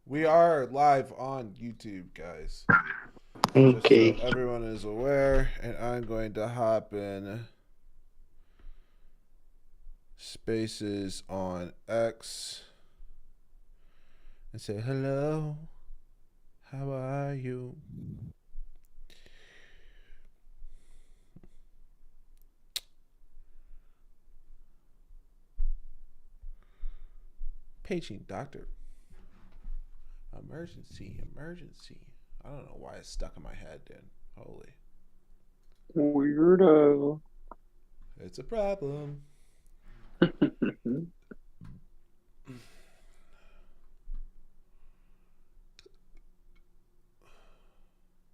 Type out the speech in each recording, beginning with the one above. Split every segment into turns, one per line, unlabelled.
We are live on YouTube, guys. Just so
Okay.
everyone is aware, and I'm going to hop in spaces on X and say hello. How are you? Paging doctor. Emergency, emergency. I don't know why it's stuck in my head, dude. Holy.
Weirdo.
It's a problem.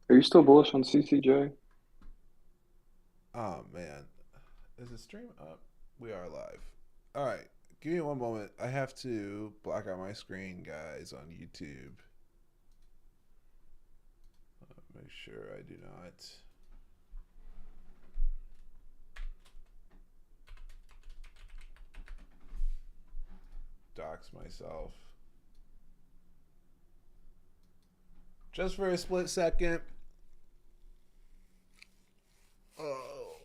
Are you still bullish on CCJ?
Oh, man. Is the stream up? We are live. All right. Give me one moment. I have to block out my screen, guys, on YouTube. Make sure I do not dox myself. Just for a split second. Oh.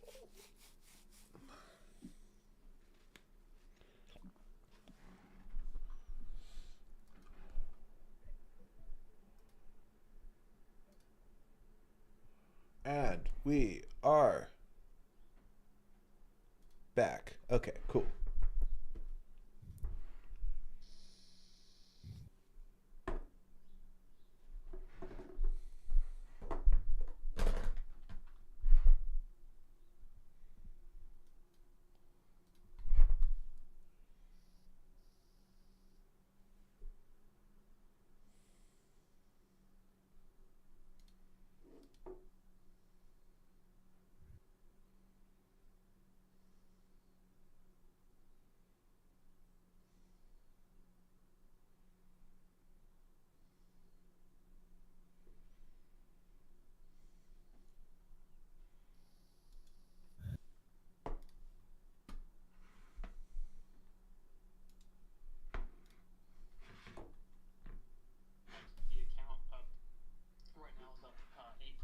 And we are back. Okay, cool.
The account up right now is up 8%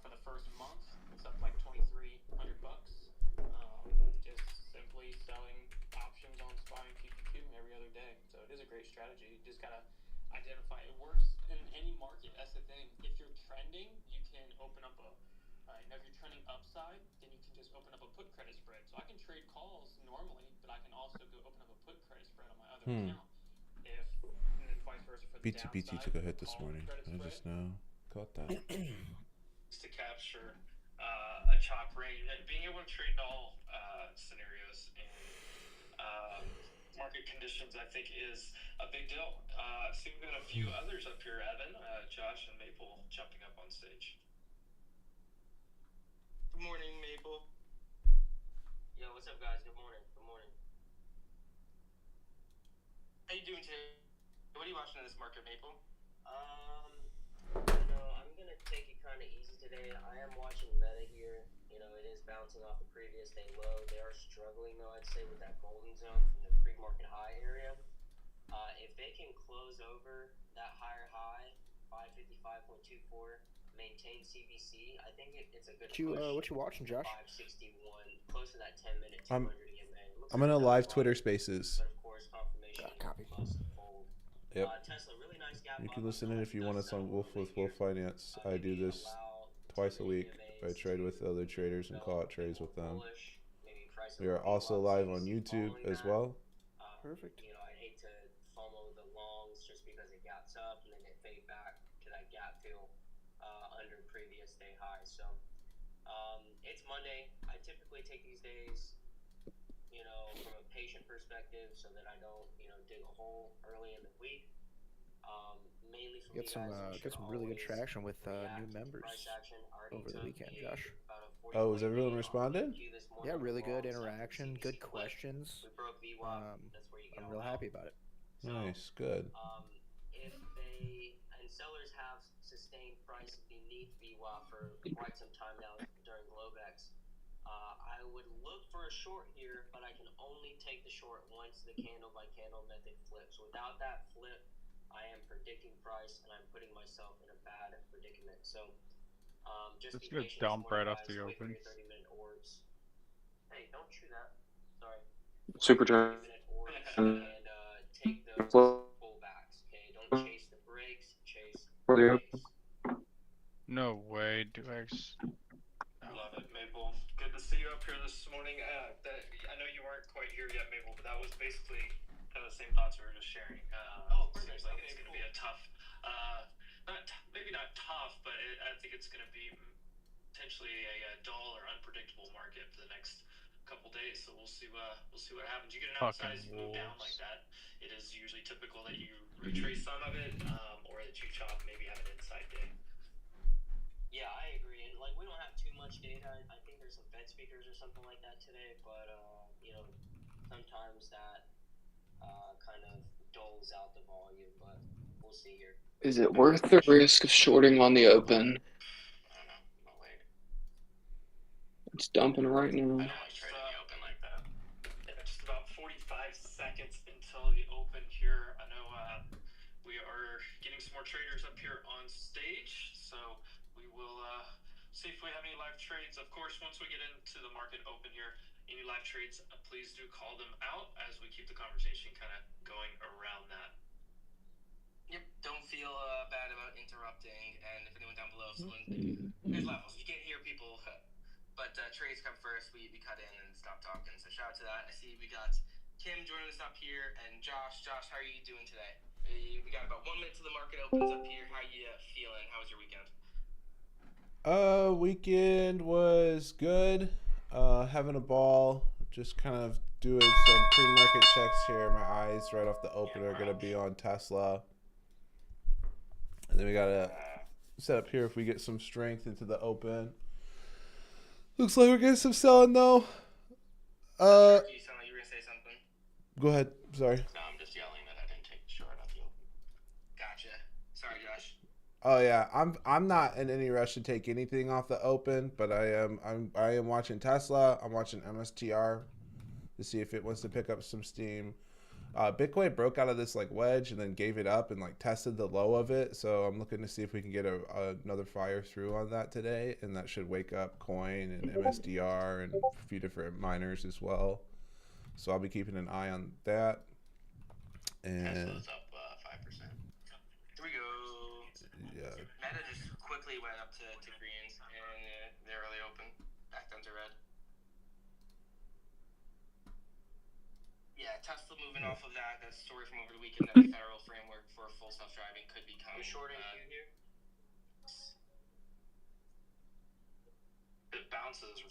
for the first month. It's up like 2,300 bucks. Just simply selling options on SPY and QQQ every other day. So it is a great strategy. You just gotta identify it works in any market. That's the thing. If you're trending, you can open up a if you're trending upside, then you can just open up a put credit spread. So I can trade calls normally, but I can also go open up a put credit spread on my other
Hmm.
account. If and then vice versa for the
BTBT
downside,
took a hit this
call
morning.
credit
I
spread
just now caught that.
to capture a chop range and being able to trade in all scenarios and market conditions, I think, is a big deal. See, we've got a few others up here, Evan, Josh, and Maple jumping up on stage. Good morning, Maple.
Yo, what's up, guys? Good morning. Good morning.
How you doing today? What are you watching in this market, Maple?
I'm gonna take it kind of easy today. I am watching Meta here. It is bouncing off the previous day low. They are struggling, though, I'd say, with that golden zone from the pre-market high area. If they can close over that higher high, 555.24, maintain CBC, I think it's a good push.
What you watching, Josh?
561, close to that 10-minute,
I'm
200 EMA. Looks
I'm
like
gonna
another
live Twitter
buy,
Spaces.
but of course, confirmation
Copy.
must fold.
Yep.
Tesla, really nice gap
You
up.
can
I
listen
know
in
it
if you want
does
us
sell a
on
little
Wolf
bit
with Wolf
here.
Finance. I do
Maybe
this
allow
twice a
10-minute
week. I
EMAs
trade
to
with other traders and call
develop
out
a bit
trades
more
with them.
bullish. Maybe price
We
over
are also live on
VWAPs
YouTube
following
as
that.
well.
Perfect.
I hate to FOMO the longs just because it gaps up and then it fade back to that gap fill under previous day high. So it's Monday. I typically take these days, from a patient perspective so that I don't, dig a hole early in the week. Mainly from
Get
you
some
guys, I'm
get
sure
some really good
always
traction with new
react to
members
price action. Already
over the
took
weekend, Josh.
about a 40
Oh, is
point
everyone
bait on
responding?
QQQ this
Yeah,
morning on the
really good
longs after the
interaction, good
CBC flip.
questions.
We broke VWAP. That's where you get
I'm
all
real
out.
happy about it.
So
Nice, good.
if they and sellers have sustained price beneath VWAP for quite some time now during Globex, I would look for a short here, but I can only take the short once the candle by candle method flips. Without that flip, I am predicting price, and I'm putting myself in a bad predicament. So, just
It's
be
gonna
patient this
dump
morning,
right off
guys.
the
Wait for
open.
your 30-minute orbs. Hey, don't chew that. Sorry.
Super
Wait for
Giant.
30-minute orbs and take those pullbacks. Okay, don't chase the breaks. Chase
For
the
the
pace.
No way, Duex.
Love it, Maple. Good to see you up here this morning. I know you weren't quite here yet, Maple, but that was basically kind of the same thoughts we were just sharing. Seems like it's going to be a tough, maybe not tough, but I think it's going to be potentially a dull or unpredictable market for the next couple days. So we'll see what happens. You get an
Fucking
outsized move down
wolves.
like that, it is usually typical that you retrace some of it, or that you chop, maybe have an inside day.
Yeah, I agree. And like, we don't have too much data. I think there's some Fed speakers or something like that today, but you know, sometimes that kind of doles out the volume. But we'll see here.
Is it worth the risk of shorting on the open?
I don't know. No way.
It's dumping right
I
now.
don't like trading the open like that. Yeah, just about 45 seconds until the open here. I know we are getting some more traders up here on stage, so we will see if we have any live trades. Of course, once we get into the market open here, any live trades, please do call them out as we keep the conversation kind of going around that.
Yep, don't feel bad about interrupting, and if anyone down below, there's levels. You can't hear people, but trades come first. We cut in and stop talking, so shout out to that. I see we got Kim joining us up here, and Josh. Josh, how are you doing today? We got about 1 minute till the market opens up here. How you feeling? How was your weekend?
Weekend was good. Having a ball. Just kind of doing some pre-market checks here. My eyes right off the open are gonna be on Tesla. And then we gotta set up here if we get some strength into the open. Looks like we're getting some selling though.
You sound like you were gonna say something.
Go ahead. Sorry.
No, I'm just yelling that I didn't take the short off the open.
Gotcha. Sorry, Josh.
Oh yeah, I'm not in any rush to take anything off the open, but I am watching Tesla. I'm watching MSTR to see if it wants to pick up some steam. Bitcoin broke out of this like wedge and then gave it up and like tested the low of it. So I'm looking to see if we can get another fire through on that today, and that should wake up Coin and MSDR and a few different miners as well. So I'll be keeping an eye on that. And
Tesla's up 5%.
Here we go.
yeah,
Meta just quickly went up to greens, and they're early open. Back down to red. Yeah, Tesla moving off of that story from over the weekend that the federal framework for full self-driving could become.
You're shorting Q here.
It bounces,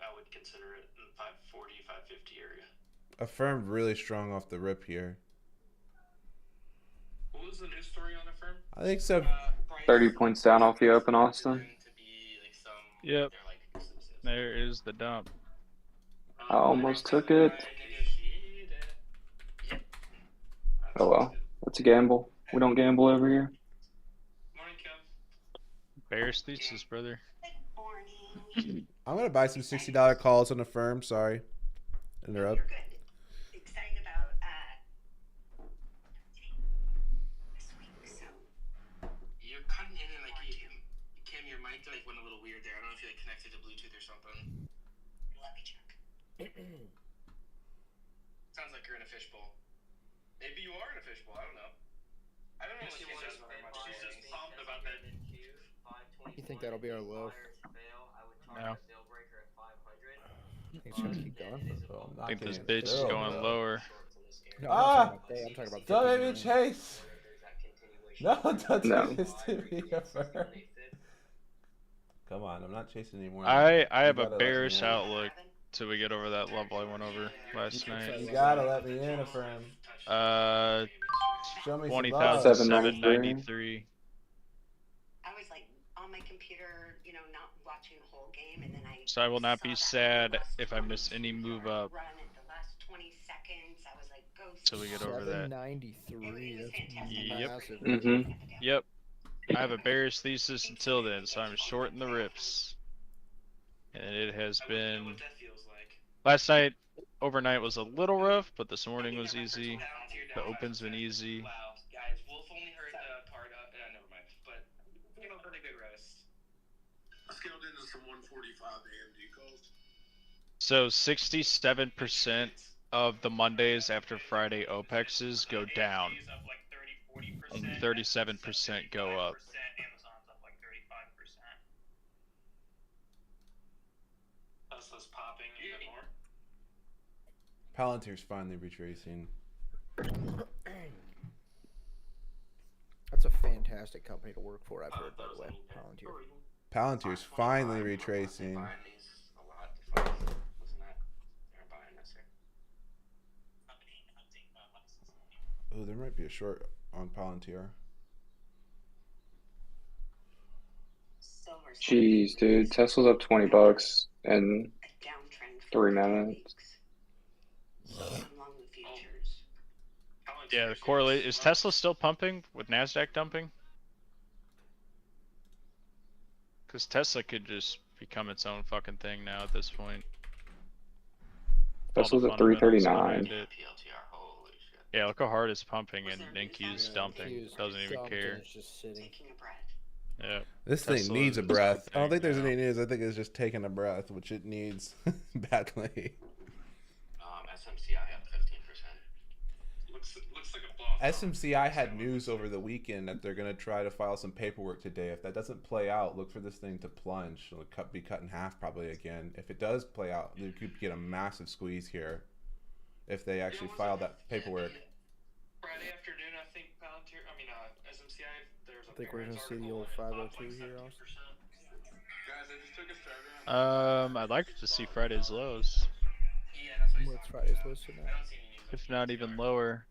I would consider it in 540, 550 area.
Affirmed really strong off the rip here.
What was the news story on Affirm?
I think so.
30 points down off the open, Austin.
Yep.
They're like exclusive.
There is the dump.
I almost took it. Oh well, that's a gamble. We don't gamble over here.
Morning, Kim.
Bearish thesis, brother.
I'm gonna buy some $60 calls on Affirm. Sorry, interrupt.
You're good. Excited about this week, so
You're cutting in and like Kim, your mic like went a little weird there. I don't know if you like connected to Bluetooth or something.
let me check.
Sounds like you're in a fishbowl. Maybe you are in a fishbowl. I don't know. I don't know what
She's
Kim does
just-
very much.
she's just pumped about that.
You think that'll be our low?
No.
I think it's gonna keep going.
I think this bitch is going lower.
No,
Ah!
I'm talking about
Don't
50
make me
million.
chase. No, don't
No.
do this to me, Affirm. Come on, I'm not chasing anymore.
I have
You
a
gotta let me
bearish
in.
outlook till we get over that level I went over last
You
night.
gotta let me in, Affirm. Show me some love.
20,793.
I was like on my computer, you know, not watching the whole game, and then
So I will not
saw
be
that
sad
last
if I miss any move up
run at the last 20 seconds. I was like, go
till we get over that.
793. That's
Yep.
massive.
Mm-hmm.
Yep. I have a bearish thesis until then, so I'm shorting the rips. And it has
I wouldn't know
been.
what that feels like.
Last night, overnight was a little rough, but this morning was easy. The open's been easy.
Wow, guys,
scaled into some 145 AMD calls.
So 67% of the Mondays after Friday OPEXs go down.
AMD is up like 30-40%.
Only 37% go up.
Amazon's up like 35%. Tesla's popping a bit more.
Palantir's finally retracing.
That's a fantastic company to work for, I've heard, by the way. Palantir.
Palantir's finally retracing.
Buying these a lot to find, wasn't that? They're buying this here.
Oh, there might be a short on Palantir.
Silver
Jeez, dude. Tesla's up $20 in
a downtrend for
3
10
minutes.
weeks. Along the futures.
Yeah, the correlate is Tesla still pumping with Nasdaq dumping? Because Tesla could just become its own fucking thing now at this point. All the
Tesla's at
fundamentals
339.
behind it.
PLTR, holy shit.
Yeah, look how hard it's pumping, and
Was there
Ninky's
news on
dumping.
Q's
Doesn't even
dumped and
care.
it's just sitting.
Taking a breath.
Yeah.
This thing
Tesla
needs a
is
breath. I don't
dumping
think there's
now.
any news. I think it's just taking a breath, which it needs badly.
SMCI up 15%.
Looks like a boss.
SMCI had news over the weekend that they're going to try to file some paperwork today. If that doesn't play out, look for this thing to plunge. It'll be cut in half probably again. If it does play out, they could get a massive squeeze here if they actually file that paperwork.
Friday afternoon, I think Palantir. SMCI. There's a
I think we're gonna see the
article
old
and it popped
502 here,
17%.
Austin.
Guys, I just took a Saturday.
I'd like to see Friday's lows,
Yeah, that's what he's
What's
talking
Friday's
about.
listed
I
now?
don't see any news.
if not even lower.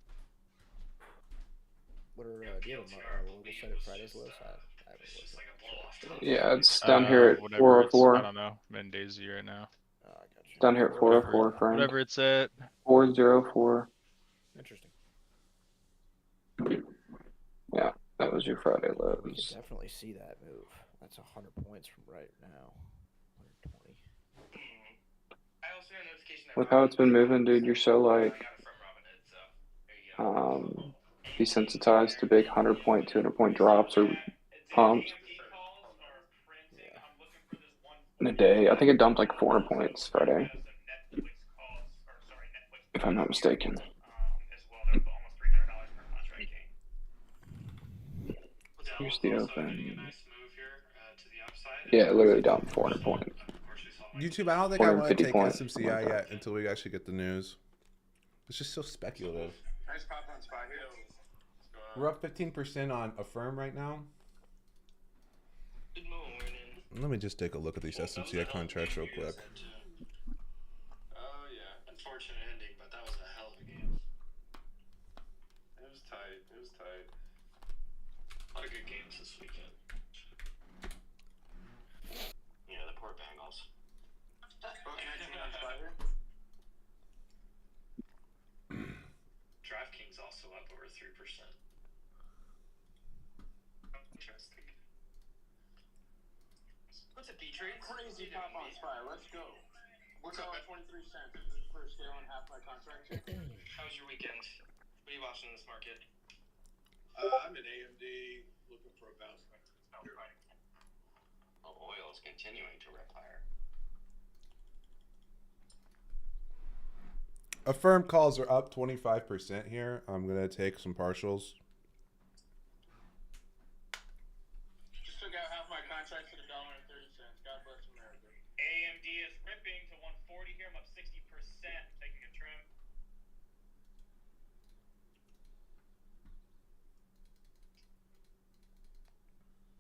What are, do you have a local site at Friday's list? I haven't
It's just
looked.
like a blow off.
Yeah, it's down here at
Whatever it's- I
404.
don't know. I'm in Daisy right now.
I got you.
Down here at 404, friend.
Whatever it's at.
404.
Interesting.
Yeah, that was your Friday
We could
lows.
definitely see that move. That's 100 points from right now. 120.
I also got a notification that
With how it's been
Robinhood-
moving, dude, you're so
I
like
got it from Robinhood, so there you go.
desensitized to big 100-point, 200-point drops or pumps in a day. I think it dumped like 400 points Friday, if I'm not mistaken. Here's the open. Yeah, it literally dumped 400 points.
YouTube, I don't think I want to
450
take
points,
SMCI
something like
yet
that.
until we actually get the news. It's just so speculative.
Nice pop on spot here.
We're up 15% on Affirm right now.
Good morning.
Let me just take a look at these SMCI contracts real quick.
Oh yeah,
Unfortunate ending, but that was a hell of a game.
it was tight. It was tight.
A lot of good games this weekend.
Yeah, the poor Bengals.
Both 19 on spot here.
DraftKings also up over 3%. Interesting. What's a D-trade?
Crazy pop on spot. Let's go. What's up at 23 cents? This is for scaling half my contract here.
How was your weekend? What are you watching in this market?
I'm in AMD looking for a bounce back.
Oh, oil is continuing to rip higher.
Affirm calls are up 25% here. I'm going to take some partials.
Just took out half my contract at $1.30. God bless America.
AMD is ripping to 140 here. I'm up 60%. Taking a trim.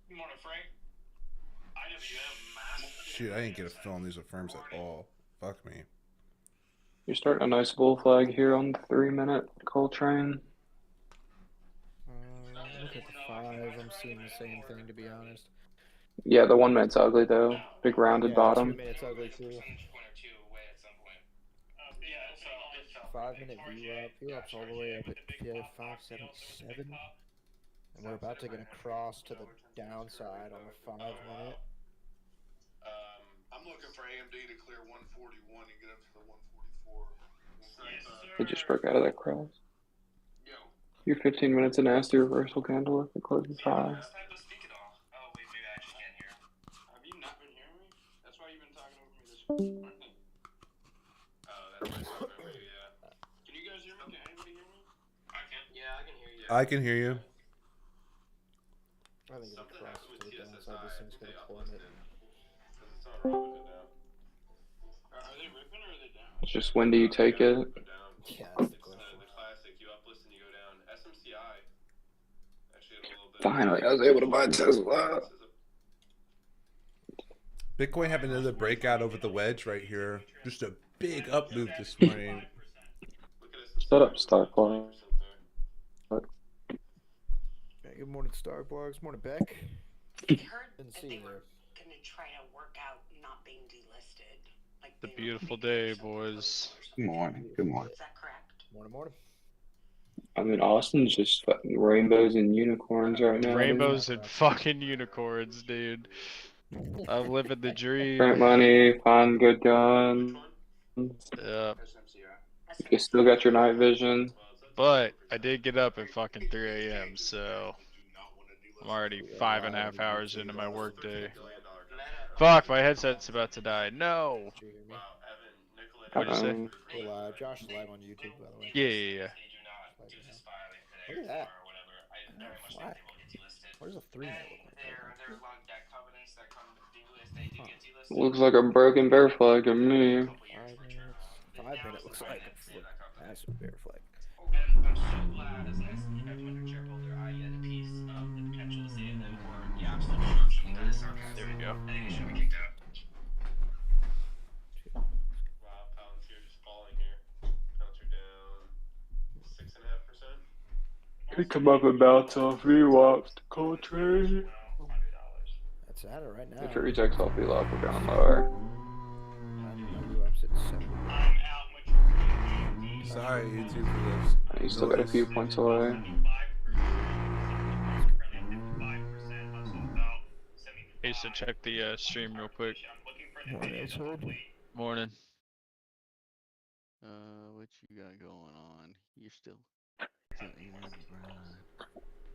Good morning, Frank. IWM massive.
Shoot, I didn't get a fill on these Affirms at all. Fuck me.
You're starting a nice bull flag here on the 3-minute call train.
Look at the 5. I'm seeing the same thing, to be honest.
Yeah, the 1 minute's ugly though. Big rounded
Yeah,
bottom.
2 minutes ugly too.
Point or two away at some point. Yeah, so it felt
5-minute VWAP's all the way up at 577. And we're about to get a cross to the downside on the 5-minute.
I'm looking for AMD to clear 141 and get up to the 144.
They just broke out of that cross.
Yo,
Your 15 minutes a nasty reversal candle if it closes high.
Last time to speak at all. Oh wait, maybe I just can't hear.
have you not been That's my phone number, yeah. Can you guys hear me? Can anybody hear me?
I can. Yeah, I can hear you.
I can hear you.
I think it'll
Something
cross
happened
to
with
the
TSSI.
downside. This
I
thing's
think they
gonna plummet.
uplisted. Because it's on Robinhood now. Are they ripping or are they down?
It's just when do you take it?
Yeah, that's the
It's
question.
the classic. You uplist and you go down. SMCI actually had a little bit.
Finally, I was able to buy Tesla.
Bitcoin having another breakout over the wedge right here. Just a big up move this morning.
Shut up, Starfly.
Hey, good morning, Starblogs. Morning, Beck.
I heard
Didn't
that
see
they
you
were
there.
gonna try to work out not being delisted. Like
The
they were
beautiful
gonna make
day,
some
boys.
proposal or
Good
something.
morning. Good morning.
Is that correct?
Morning, morning.
I mean, Austin's just fucking rainbows and unicorns right now.
Rainbows and fucking unicorns, dude. I'm living the dream.
Print money, find good guns.
Yeah.
You still got your night vision.
But I did get up at fucking 3 a.m., so I'm already 5.5 hours into my workday. Fuck, my headset's about to die. No.
Did you hear me?
What'd you say?
Well, Josh is live on YouTube, by the way.
Yeah.
Look at that. Flat. What does a 3-minute look like?
There's a lot of debt covenants that come due if they do get delisted.
Looks like a broken bear flag to me.
5 minutes. 5-minute looks like a massive bear flag.
And I'm so glad as an S&P 500 shareholder I get a piece of the potential to save them or the absolute destruction that is sarcasm.
There we go.
I think it should be kicked out.
Wow, Palantir just falling here. Palantir down 6.5%.
Could come up and bounce off VWAPs. Cold trade.
That's at it right now.
If it rejects off VWAP, we're going lower.
VWAP's at 7.
Sorry, YouTube, for this.
You still got a few points away.
Hey, so check the stream real quick.
Morning,
Morning.
What you got going on? You're still you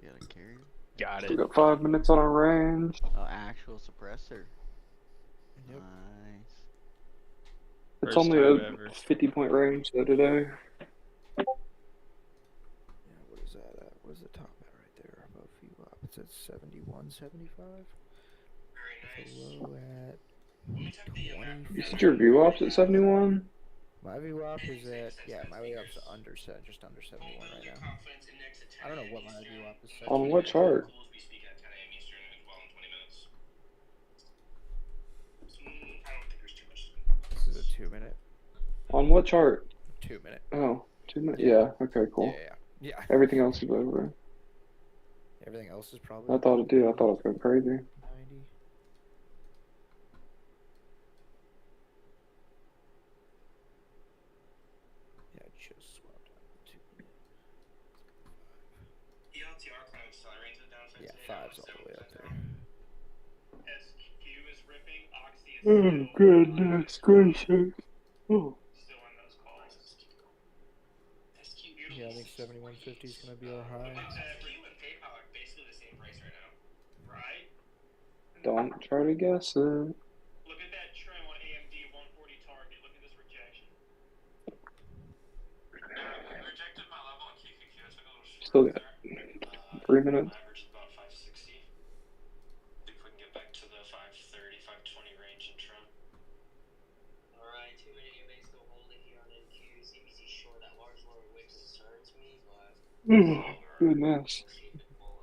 got a carrier?
Got
Still
it.
got 5 minutes on a range.
Actual suppressor.
Yep.
Nice.
It's
First
only
time
a
ever.
50-point range though today.
Yeah, what is that at? What is the top at right there above VWAP? It's at 71, 75. Very nice. Low at 20.
You said your VWAP's at 71?
My VWAP is at, yeah, my VWAP's under set, just under 71 right now. I don't know what my VWAP is set.
On what chart?
This is a 2-minute.
On what chart?
2-minute.
Oh, 2 minutes. Yeah, okay, cool.
Yeah.
Everything else is over.
Everything else is probably.
I thought it did. I thought it was going crazy.
90. Yeah, I just swapped out the 2-minute.
ELTR kind of accelerates it down.
Yeah, 5's all the way up there.
SQ is ripping, Oxy is
Oh, goodness gracious. Oh.
still in those calls.
Yeah, I think 7150 is gonna be our high.
SQ and PayPal are basically the same price right now.
Right?
Don't try to guess it.
Look at that trend on AMD 140 target. Look at this rejection.
Rejected my level on QQQ. I took a little short
Still got
there.
3 minutes.
Average about 560. See if we can get back to the 530, 520 range in trend.
Alright, 2-minute EMA still holding here on NQ. CBC short, that large lower wick concerns me, but
Oh, goodness.
Oh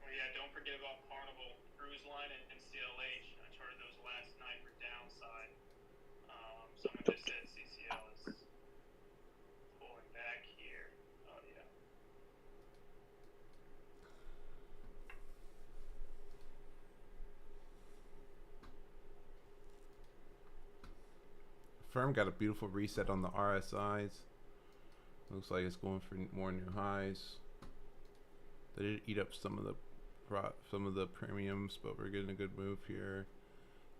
yeah, don't forget about Carnival, Cruise Line, and CLH. I charted those last night for downside. Someone just said CCL is pulling back here. Oh yeah.
Firm got a beautiful reset on the RSIs. Looks like it's going for more new highs. They did eat up some of the premiums, but we're getting a good move here.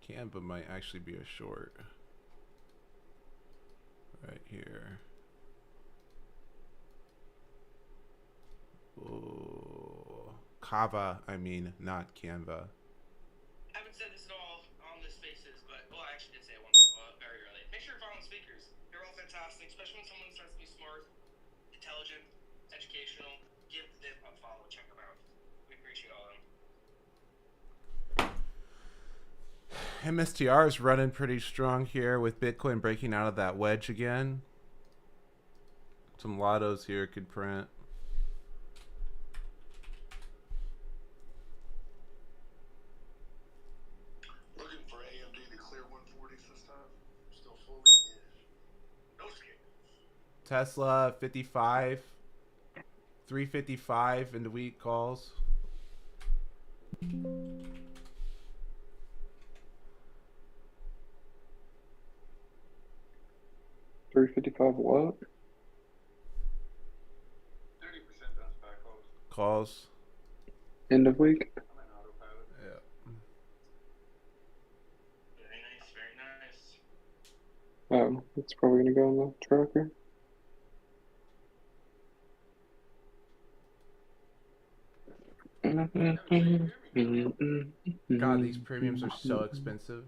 Canva might actually be a short right here. Oh, Kava, I mean, not Canva.
I haven't said this at all. fantastic, especially when someone starts to be smart, intelligent, educational. Give the Dip a follow. Check them out. We appreciate all of them.
MSTR is running pretty strong here with Bitcoin breaking out of that wedge again. Some lottos here could print.
Looking for AMD to clear 140s this time. Still fully in. No skip.
Tesla 55, 355 in the week calls.
355 what?
30% bounce back calls.
Calls.
End of week?
I'm in autopilot.
Yeah.
Very nice, very nice.
Oh, it's probably gonna go on the tracker.
God, these premiums are so expensive.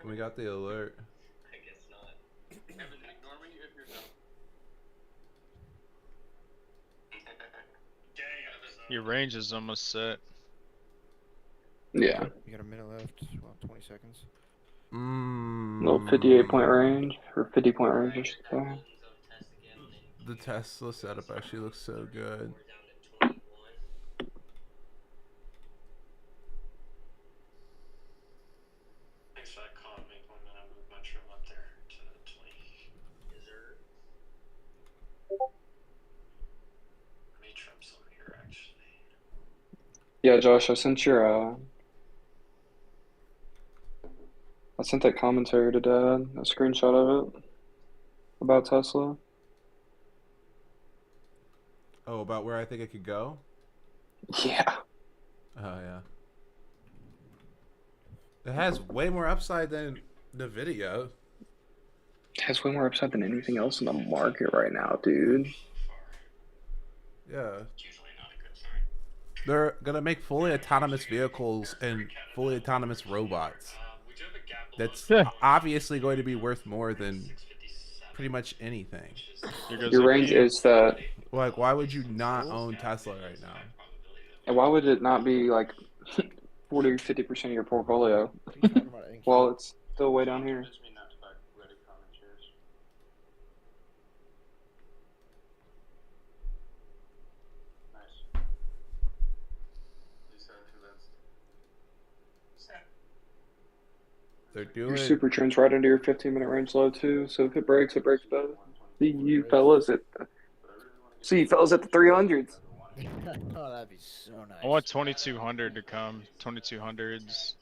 We got the alert.
I guess not.
Evan, ignore me if you're done.
Your range is almost set.
Yeah.
You got a minute left. Well, 20 seconds.
Little 58-point range, or 50-point range, I should say.
The Tesla setup actually looks so good.
Thanks for that comment, Maple. I'm gonna move my trim up there to 20. Let me trim some here, actually.
Yeah, Josh, I sent I sent that commentary to Dad, a screenshot of it, about Tesla.
Oh, about where I think it could go?
Yeah.
Oh, yeah. It has way more upside than the video.
It has way more upside than anything else in the market right now, dude.
Yeah. They're gonna make fully autonomous vehicles and fully autonomous robots. That's obviously going to be worth more than pretty much anything.
Your range is that.
Like, why would you not own Tesla right now?
And why would it not be like 40 or 50% of your portfolio? Well, it's still way down here.
They're doing
Your super trend's right under your 15-minute range low too. So if it breaks better. See you fellas at the 300s.
Oh, that'd be so nice.
I want 2200 to come. 2200s.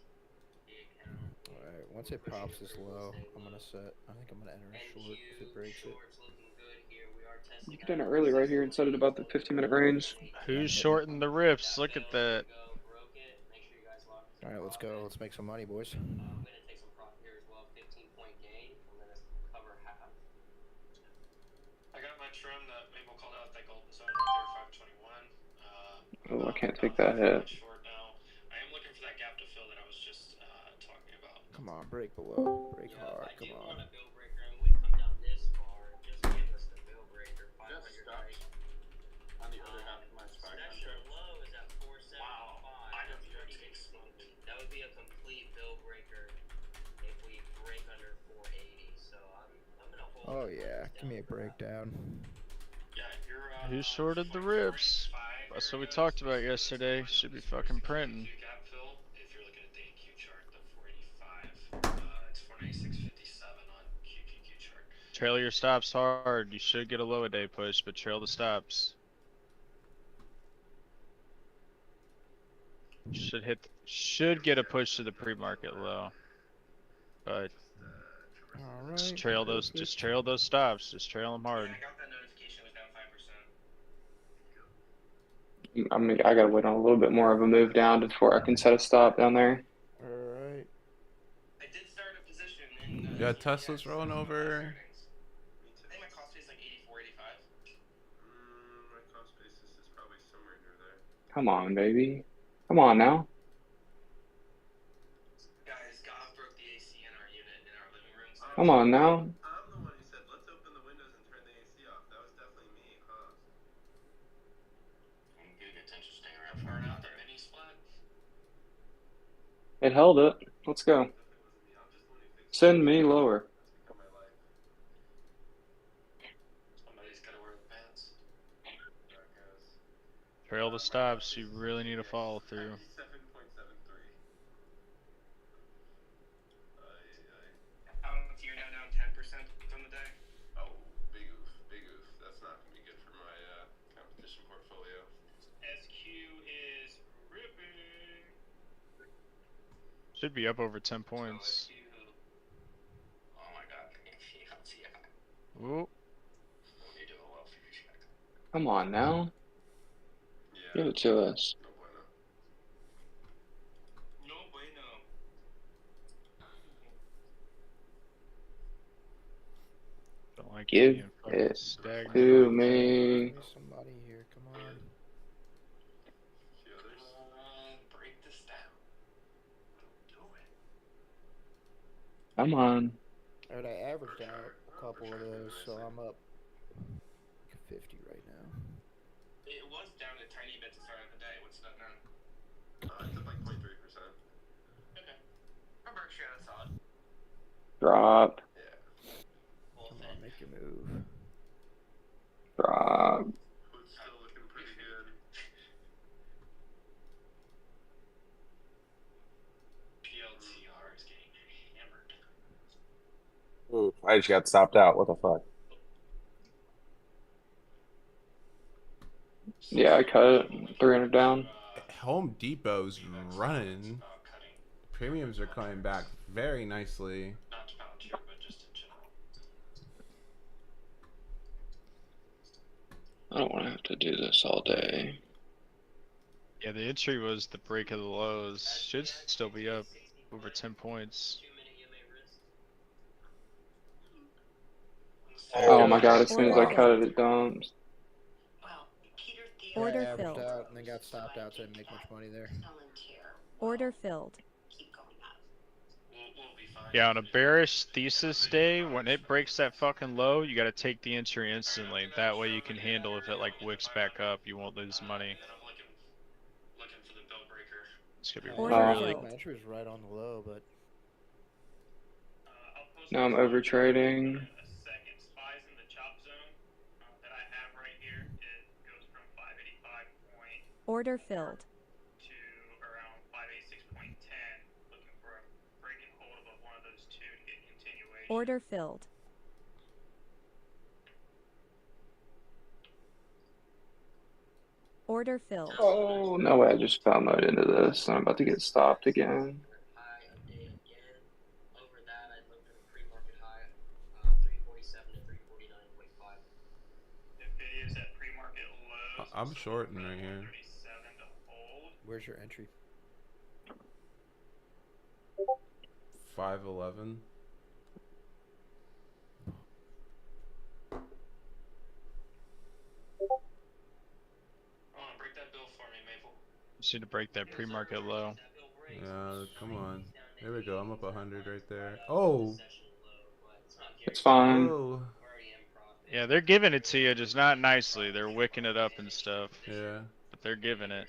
Alright, once it pops this low, I'm gonna set. I think I'm gonna enter a short if it breaks it.
You could enter early right here and set it about the 15-minute range.
Who's shorting the rips? Look at that.
Alright, let's go. Let's make some money, boys.
I got my trim that Maple called out, that golden zone right there, 521.
Oh, I can't take that hit.
Short now. I am looking for that gap to fill that I was just talking about.
Come on, break below. Break hard. Come on.
On the other half of my spike.
That would be a complete bill breaker if we break under 480. So I'm gonna hold.
Oh yeah, give me a breakdown.
Yeah, you're
Who shorted the rips? That's what we talked about yesterday. Should be fucking printing.
gap fill. If you're looking at the AQ chart, the 485. It's 496.57 on QQQ chart.
Trail your stops hard. You should get a low a day push, but trail the stops. Should get a push to the pre-market low, but just trail those stops. Just trail them hard.
I got that notification. It was down 5%.
I mean, I gotta wait on a little bit more of a move down before I can set a stop down there.
Alright.
I did start a position in.
Yeah, Tesla's rolling over.
I think my cost base is like 84, 85.
My cost basis is probably somewhere near there.
Come on, baby. Come on now.
Guys, Goff broke the AC in our unit in our living room. So
Come on now.
I'm the one
It's interesting. How far out there? Any splat?
It held it. Let's go. Send me lower.
Somebody's got to wear the pants.
Trail the stops, you really need to follow through.
97.73. You're now down 10% from the day.
Oh, big oof, big oof. That's not gonna be good for my competition portfolio.
SQ is ripping.
Should be up over 10 points.
Oh my god. Yeah.
Ooh.
You're doing well for your check.
Come on now.
Yeah.
Give it to us.
No bueno.
No bueno.
Don't like
Give
being fucking
it
stagnant.
to me.
There's somebody here. Come on.
Few others.
Break this down. Do it.
Come on.
Alright, I averaged out a couple of those, so I'm up 50 right now.
It was down a tiny bit to start of the day. What's that now?
It's up like 0.3%.
Okay. For Berkshire, that's solid.
Drop.
Yeah.
Come on, make your move.
Drop.
Food's still looking pretty good.
PLTR is getting hammered.
Ooh, I just got stopped out. What the fuck?
Yeah, I cut it. 300 down.
Home Depot's running. Premiums are coming back very nicely.
Not to Palantir, but just in general.
I don't want to have to do this all day.
Yeah, the entry was the break of the lows. Should still be up over 10 points.
Oh my god, as soon as I cut it, it dumps.
I
Order
averaged
filled.
out and then got stopped out, so I didn't make much money there.
Order filled.
We'll be fine.
Yeah, on a bearish thesis day, when it breaks that fucking low, you gotta take the entry instantly. That way you can handle if it like wicks back up, you won't lose money.
And I'm looking for the bill breaker.
It's gonna be
Order
really...
filled.
My entry was right on the low, but
I'll post
Now I'm over trading.
a second. Spies in the chop zone that I have right here. It goes from 585 point
Order filled.
to around 586.10. Looking for a break and hold above one of those two to get continuation.
Order filled. Order filled.
Oh, no way, I just found mode into this. I'm about to get stopped again.
High of day again. Over that, I'd look for the pre-market high, 347 to 349.5.
Nvidia's at pre-market lows.
I'm shorting right here.
37 to hold.
where's your entry?
511.
Break that bill for me, Maple.
Just need to break that pre-market low.
Yeah, come on. There we go. I'm up 100 right there. Oh.
It's fine.
Oh.
Yeah, they're giving it to you, just not nicely. They're wicking it up and stuff.
Yeah.
But they're giving it.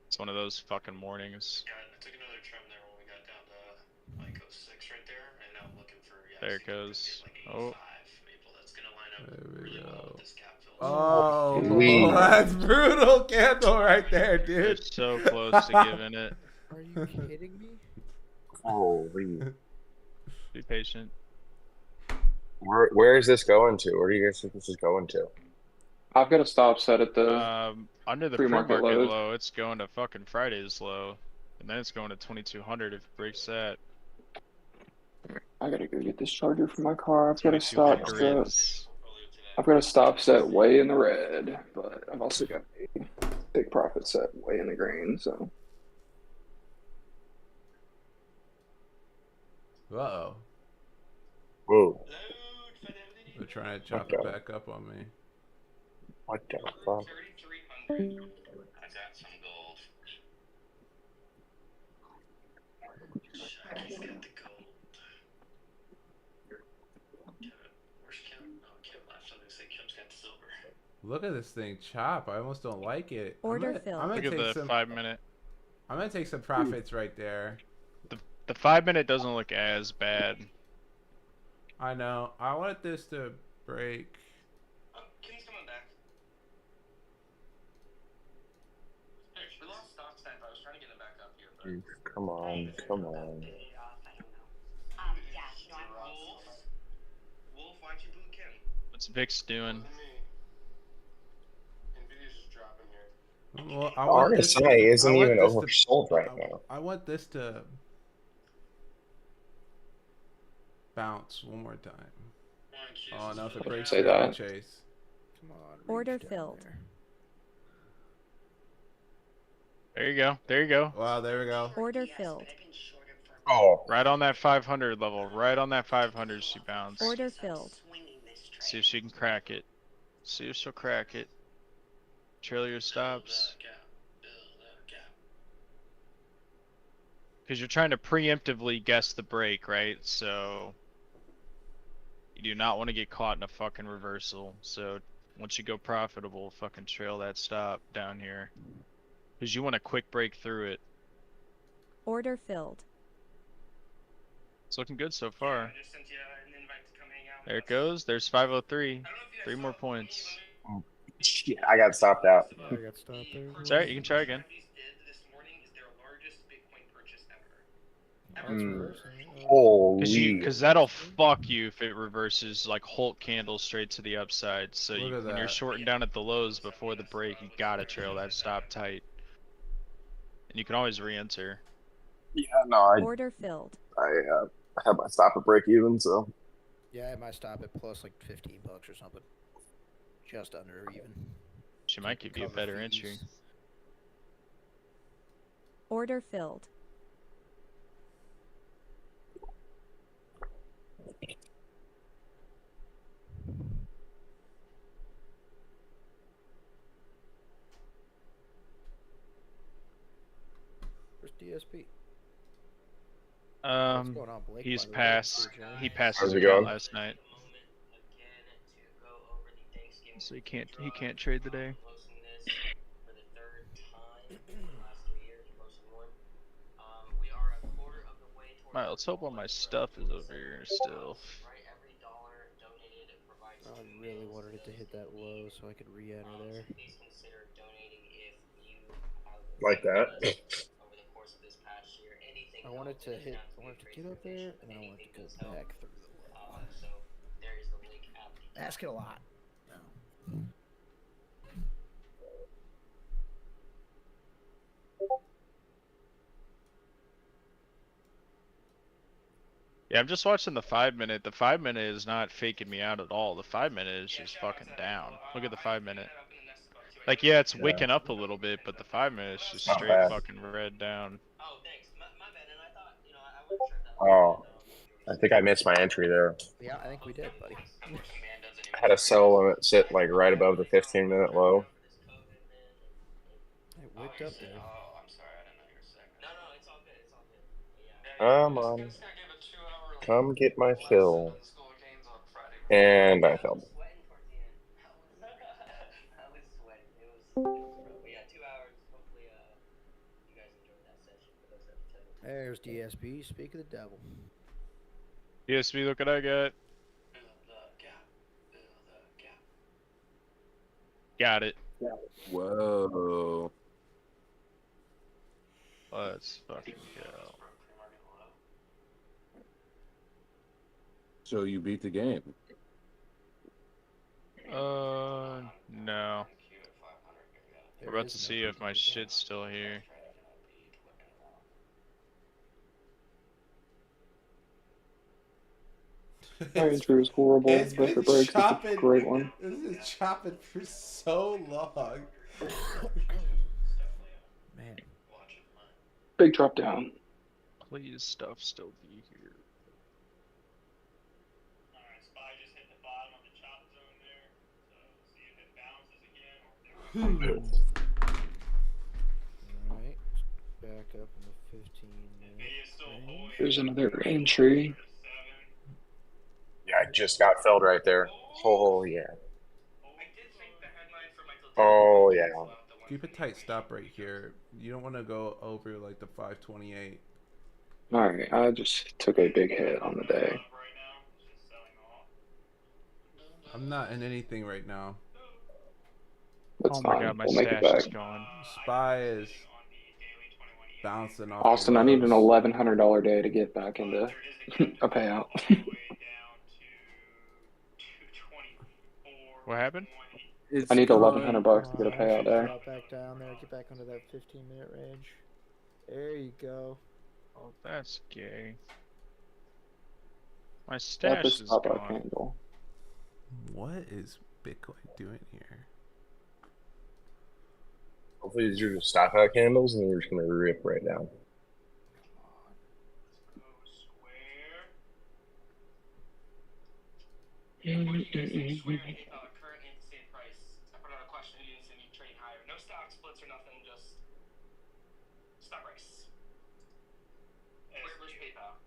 It's one of those fucking mornings.
Yeah, I took another trim there when we got down to like 06 right there, and now I'm looking for
There it goes. Oh.
Maple. That's gonna line up
There we
really well
go.
with this gap fill.
Oh,
Sweet.
that's brutal candle right there,
They're
dude.
so close to giving it.
Are you kidding me?
Holy.
Be patient.
Where is this going to? Where do you guys think this is going to?
I've got a stop set at the.
Under the
Pre-market
pre-market
lows.
low, it's going to fucking Friday's low. And then it's going to 2200 if it breaks that.
I gotta go get this charger for my car. I've got a stop
2200
set. I've got a stop set way in the red, but I've also got a big profit set way in the green. So
Uh-oh.
Whoa.
They're trying to chop it back up on me.
What the fuck?
3,300. I got some gold. Shaggy's got the gold. Kevin, where's Kim? Oh, Kim left. I was gonna say Kim's got the silver.
Look at this thing chop. I almost don't like it.
Order filled.
Look at the 5 minute.
I'm gonna take some profits right there.
The 5 minute doesn't look as bad.
I know. I want this to break.
Kim's coming back. Hey, we lost stock stamp. I was trying to get him back up here, but...
Come on, come on.
Wolf, why'd you boot Kim?
What's Vix doing?
Nvidia's just dropping here.
Well, I want this
RSI isn't even oversold right now.
I want this to bounce one more time. Oh no, if it breaks,
Say that.
chase.
Come on.
Order
reach down
filled.
there.
There you go. There you go.
Wow, there we go.
Order filled.
Oh.
Right on that 500 level. Right on that 500 she bounced.
Order filled.
See if she can crack it. See if she'll crack it. Trail your stops. Because you're trying to preemptively guess the break, right? So you do not want to get caught in a fucking reversal. So once you go profitable, fucking trail that stop down here. Because you want a quick break through it.
Order filled.
It's looking good so far.
I just sent you an invite to come hang out.
There it goes. There's 503. 3 more points.
Shit, I got stopped out.
I got stopped there.
It's alright, you can try again.
Holy.
Because that'll fuck you if it reverses like Hulk candle straight to the upside. So
Look
you,
at
when you're
that.
shorting down at the lows before the break, you gotta trail that stop tight. And you can always re-enter.
Yeah, no, I
Order filled.
had my stop at break even, so.
Yeah, I might stop at plus like $15 or something. Just under even.
She might give you a
Cover
better
fees.
entry.
Order filled.
Where's DSP?
Um,
going on, Blake,
he's
by the way?
passed.
Good job.
He passed
How's
his
it
account
going?
last night. So he can't trade the day. Alright, let's hope all my stuff is over here still.
I really wanted it to hit that low so I could re-enter there.
Like that.
I wanted to get up there, and then I wanted to go back through the low. Ask it a lot.
Yeah, I'm just watching the 5 minute. The 5 minute is not faking me out at all. The 5 minute is just fucking down. Look at the 5 minute. Like, yeah, it's wicking up a little bit, but the 5 minute is just
Not
straight
bad.
fucking red down.
Oh. I think I missed my entry there.
Yeah, I think we did, buddy.
I had a sell limit sit like right above the 15-minute low.
It wicked up there.
Come on. Come get my fill. And I fell.
There's DSP. Speak of the devil.
DSP, look what I got. Got it.
Whoa.
Let's fucking go.
So you beat the game.
No. We're about to see if my shit's still here.
My entry was horrible,
It's
but if
been
it breaks, it's a
chopping.
great one.
This is chopping for so long.
Man.
Big drop down.
Please, stuff still be here.
Alright. Back up in the 15-minute range.
There's another entry.
Yeah, I just got filled right there. Oh, yeah.
I did think the headline
Oh yeah.
Keep a tight stop right here. You don't want to go over like the 528.
Alright, I just took a big hit on the day.
I'm not in anything right now.
That's
Oh my
fine.
god, my
We'll make it
stash is
back.
gone.
SPY is bouncing off
Austin,
the
I need an
lows.
$1,100 day to get back into a payout.
What happened?
I need
gone.
$1,100 to get a payout day.
Drop back down there. Get back under that 15-minute range. There you go.
Oh, that's gay. My
Got
stash
this
is
stop
gone.
candle.
What is Bitcoin doing here?
Hopefully these are just stop out candles and we're just gonna rip right now.
Current anticipated price. I put out a question. Who didn't see me trade higher? No stock splits or nothing. Just stock price. Where's PayPal?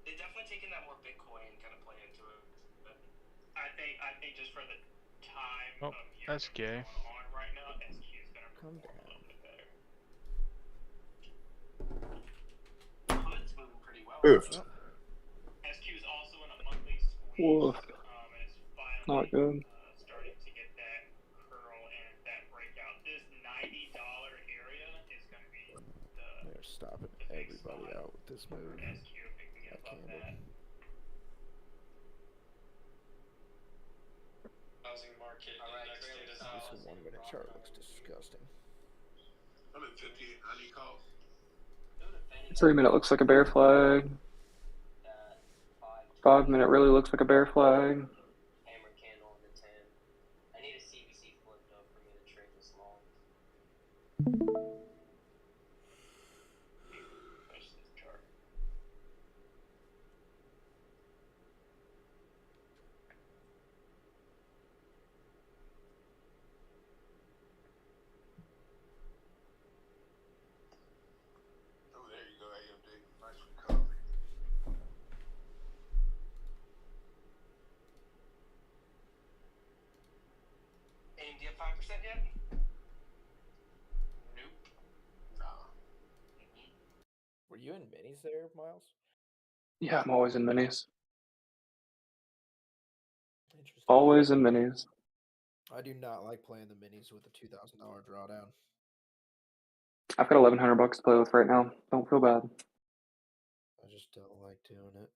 They're definitely taking that more Bitcoin kind of play into it. But I think just for the time
Oh, that's gay.
on right now, SQ is gonna
Come down.
a little bit better. Hood's moving pretty well.
Oofed.
SQ is also in a monthly squeeze.
Woof.
And it's finally
Not good.
starting to get that curl and that breakout. This $90 area is going to be
They're stopping everybody out with this move.
SQ picking up on that. Housing market index data.
This 1-minute chart looks disgusting.
I'm at 5890 calls.
3-minute looks like a bear flag. 5-minute really looks like a bear flag.
Hammer candle on the 10. I need a CBC flip though for me to trade this long.
Oh, there you go, AMD. Nice recovery.
AMD at 5% yet? Nope.
Nah.
Were you in minis there, Miles?
Yeah, I'm always in minis.
Interesting.
Always in minis.
I do not like playing the minis with a $2,000 drawdown.
I've got $1,100 to play with right now. Don't feel bad.
I just don't like doing it.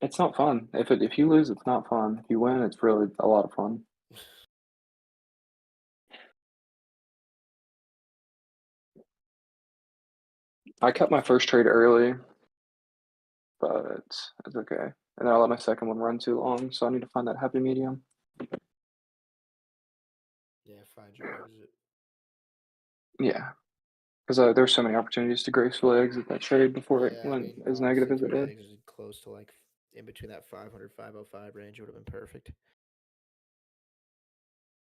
It's not fun. If you lose, it's not fun. If you win, it's really a lot of fun. I cut my first trade early, but it's okay. And then I let my second one run too long, so I need to find that happy medium.
Yeah, find your exit.
Yeah, because there's so many opportunities to gracefully exit that trade before it
Yeah,
went as negative as
honestly,
it
if
did.
you exited close to like in between that 500, 505 range, it would have been perfect.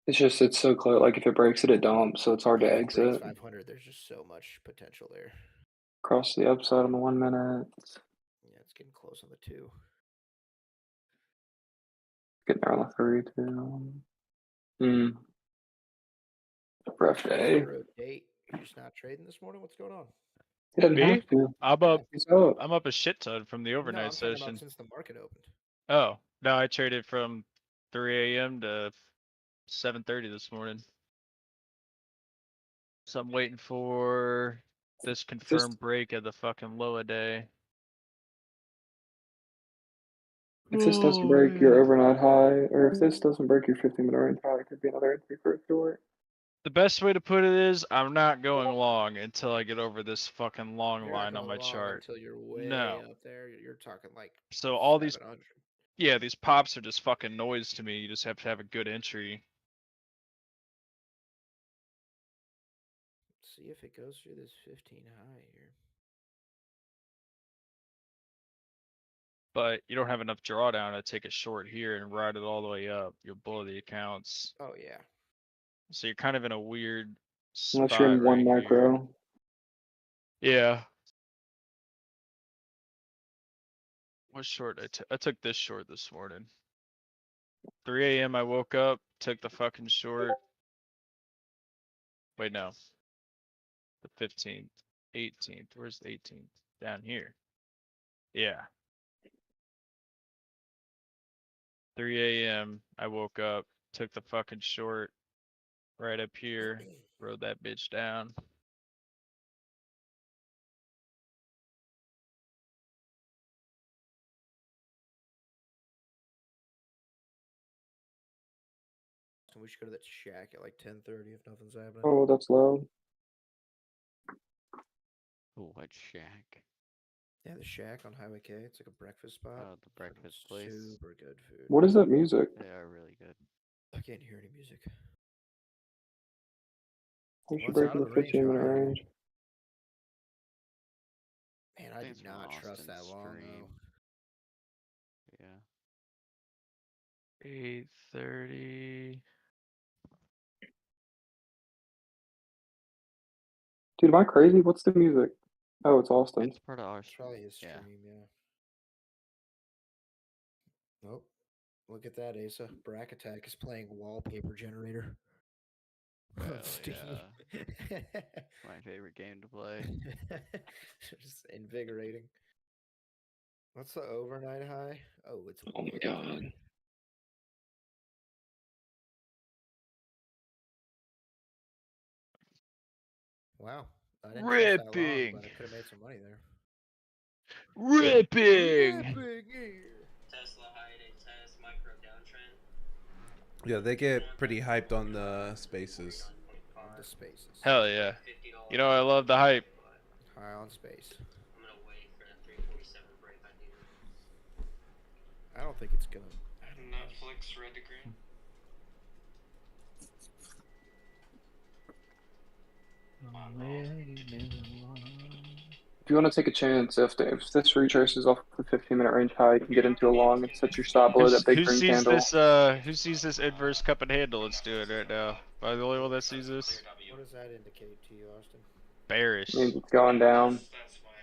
It's so close. Like if it breaks it, it dumps, so it's hard to
If it breaks
exit.
500, there's just so much potential there.
Cross the upside on the 1 minute.
Yeah, it's getting close on the 2.
Getting there on the 3 too. Rough day.
Rotate. You're just not trading this morning? What's going on?
He doesn't
Me?
have to.
I'm up.
He's up.
I'm up a shit ton from the
No,
overnight
I'm talking
session.
about since the market opened.
Oh, no, I traded from 3 a.m. to 7:30 this morning. So I'm waiting for this confirmed break of the fucking low a day.
If this doesn't break your overnight high, or if this doesn't break your 15-minute range high, it could be another entry for it to work.
The best way to put it is I'm not going long until I get over this fucking long
You're not
line on
going
my
long
chart.
until you're way
No.
up there. You're talking like
So all these,
700.
yeah, these pops are just fucking noise to me. You just have to have a good entry.
Let's see if it goes through this 15 high here.
But you don't have enough drawdown to take a short here and ride it all the way up. You'll blow the accounts.
Oh yeah.
So you're kind of in a weird
Unless
spot
you're in one
right
micro.
here. Yeah. What short I took this short this morning. 3 a.m. I woke up, took the fucking short. Wait, no. The 15th, 18th. Where's the 18th? Down here. Yeah. 3 a.m. I woke up, took the fucking short right up here, rode that bitch down.
So we should go to that shack at like 10:30 if nothing's happening.
Oh, that's low.
What shack?
Yeah, the shack on Highway K. It's like a breakfast spot.
Oh, the breakfast place.
Super good food.
What is that music?
They are really good.
I can't hear any music.
We should
Well,
break
it's
in
out
the
of the range
15-minute
already.
range.
Man, I
Thanks
do
for
not trust
Austin's
that long
stream.
though.
Yeah.
8:30.
Dude, am I crazy? What's the music? Oh, it's Austin.
It's part of our
It's probably his
yeah.
stream, yeah. Nope. Look at that, Asa. Brack Attack is playing Wallpaper Generator. on
Hell
Steam.
yeah. My favorite game to play.
Just invigorating. What's the overnight high? Oh, it's
Oh my god.
Wow. I didn't trust that long,
Ripping.
but I could have made some money there.
Ripping.
Tesla high day test, micro downtrend.
Yeah, they get pretty hyped on the spaces.
On the spaces.
Hell yeah. You know I love the hype.
High on space.
I'm gonna wait for that 347 break I do.
I don't think it's gonna.
Netflix red to green.
If you want to take a chance, if this retraces off the 15-minute range high, you can get into a long and set your stop below that big
Who
green
sees
candle.
this who sees this inverse cup and handle? Let's do it right now. Am I the only one that sees this?
What does that indicate to you, Austin?
Bearish.
Means it's going down.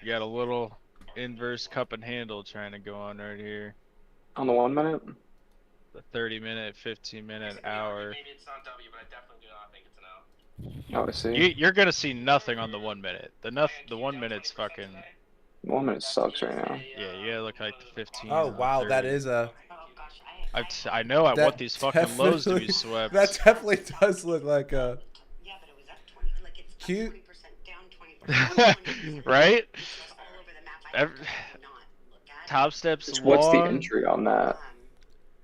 You got a little inverse cup and handle trying to go on right here.
On the 1 minute?
The 30-minute, 15-minute, hour.
Maybe it's not W, but I definitely do not think it's an L.
Oh, I see.
You're gonna see nothing on the 1 minute. The 1 minute's fucking.
1 minute sucks right now.
Yeah, you gotta look like the 15.
Oh
and the
wow,
30.
that is a.
I know I
that
want these fucking lows to be
definitely-
swept.
That definitely does look like a.
Yeah, but it was up 20. Like it's up
Cute.
20%, down 20%.
Right?
It's all over the map. I
Every,
not look at
top steps
Just
long.
what's the entry on that?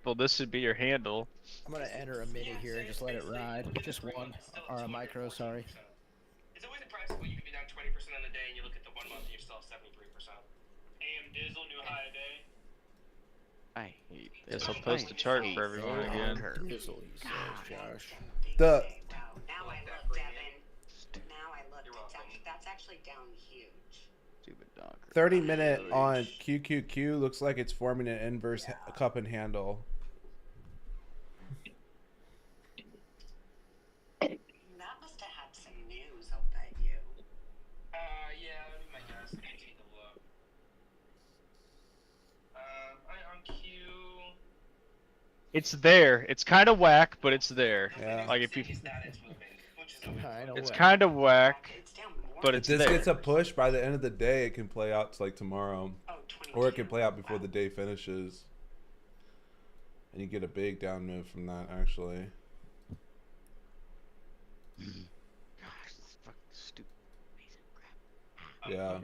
Well, this would be your handle.
I'm gonna enter a mini here and just let it ride. Just one. Or a micro, sorry.
It's always impressive when you can be down 20% on the day and you look at the 1 month and you're still 73%.
AM Dizzle, new high day.
I hate
Guess
this.
I'll post
I
a chart
hate
for everyone
this
again.
curve.
Dizzle, he says, Josh.
The
Wow, now I look, Devin. Now I look. That's actually down huge.
Stupid Docker.
30-minute on QQQ looks like it's forming an inverse cup and handle.
That must have had some news, I'll bet you.
Yeah, that'd be my guess. I need to look. On Q.
It's there. It's kind of whack, but it's there.
Yeah.
Like if you.
I know
It's
what.
kind of whack, but
If
it's
this
there.
gets a push by the end of the day, it can play out to like tomorrow,
Oh,
or it can play out before the day finishes, and you get a big down move from that actually.
Gosh, this fucking stupid amazing crap.
Yeah,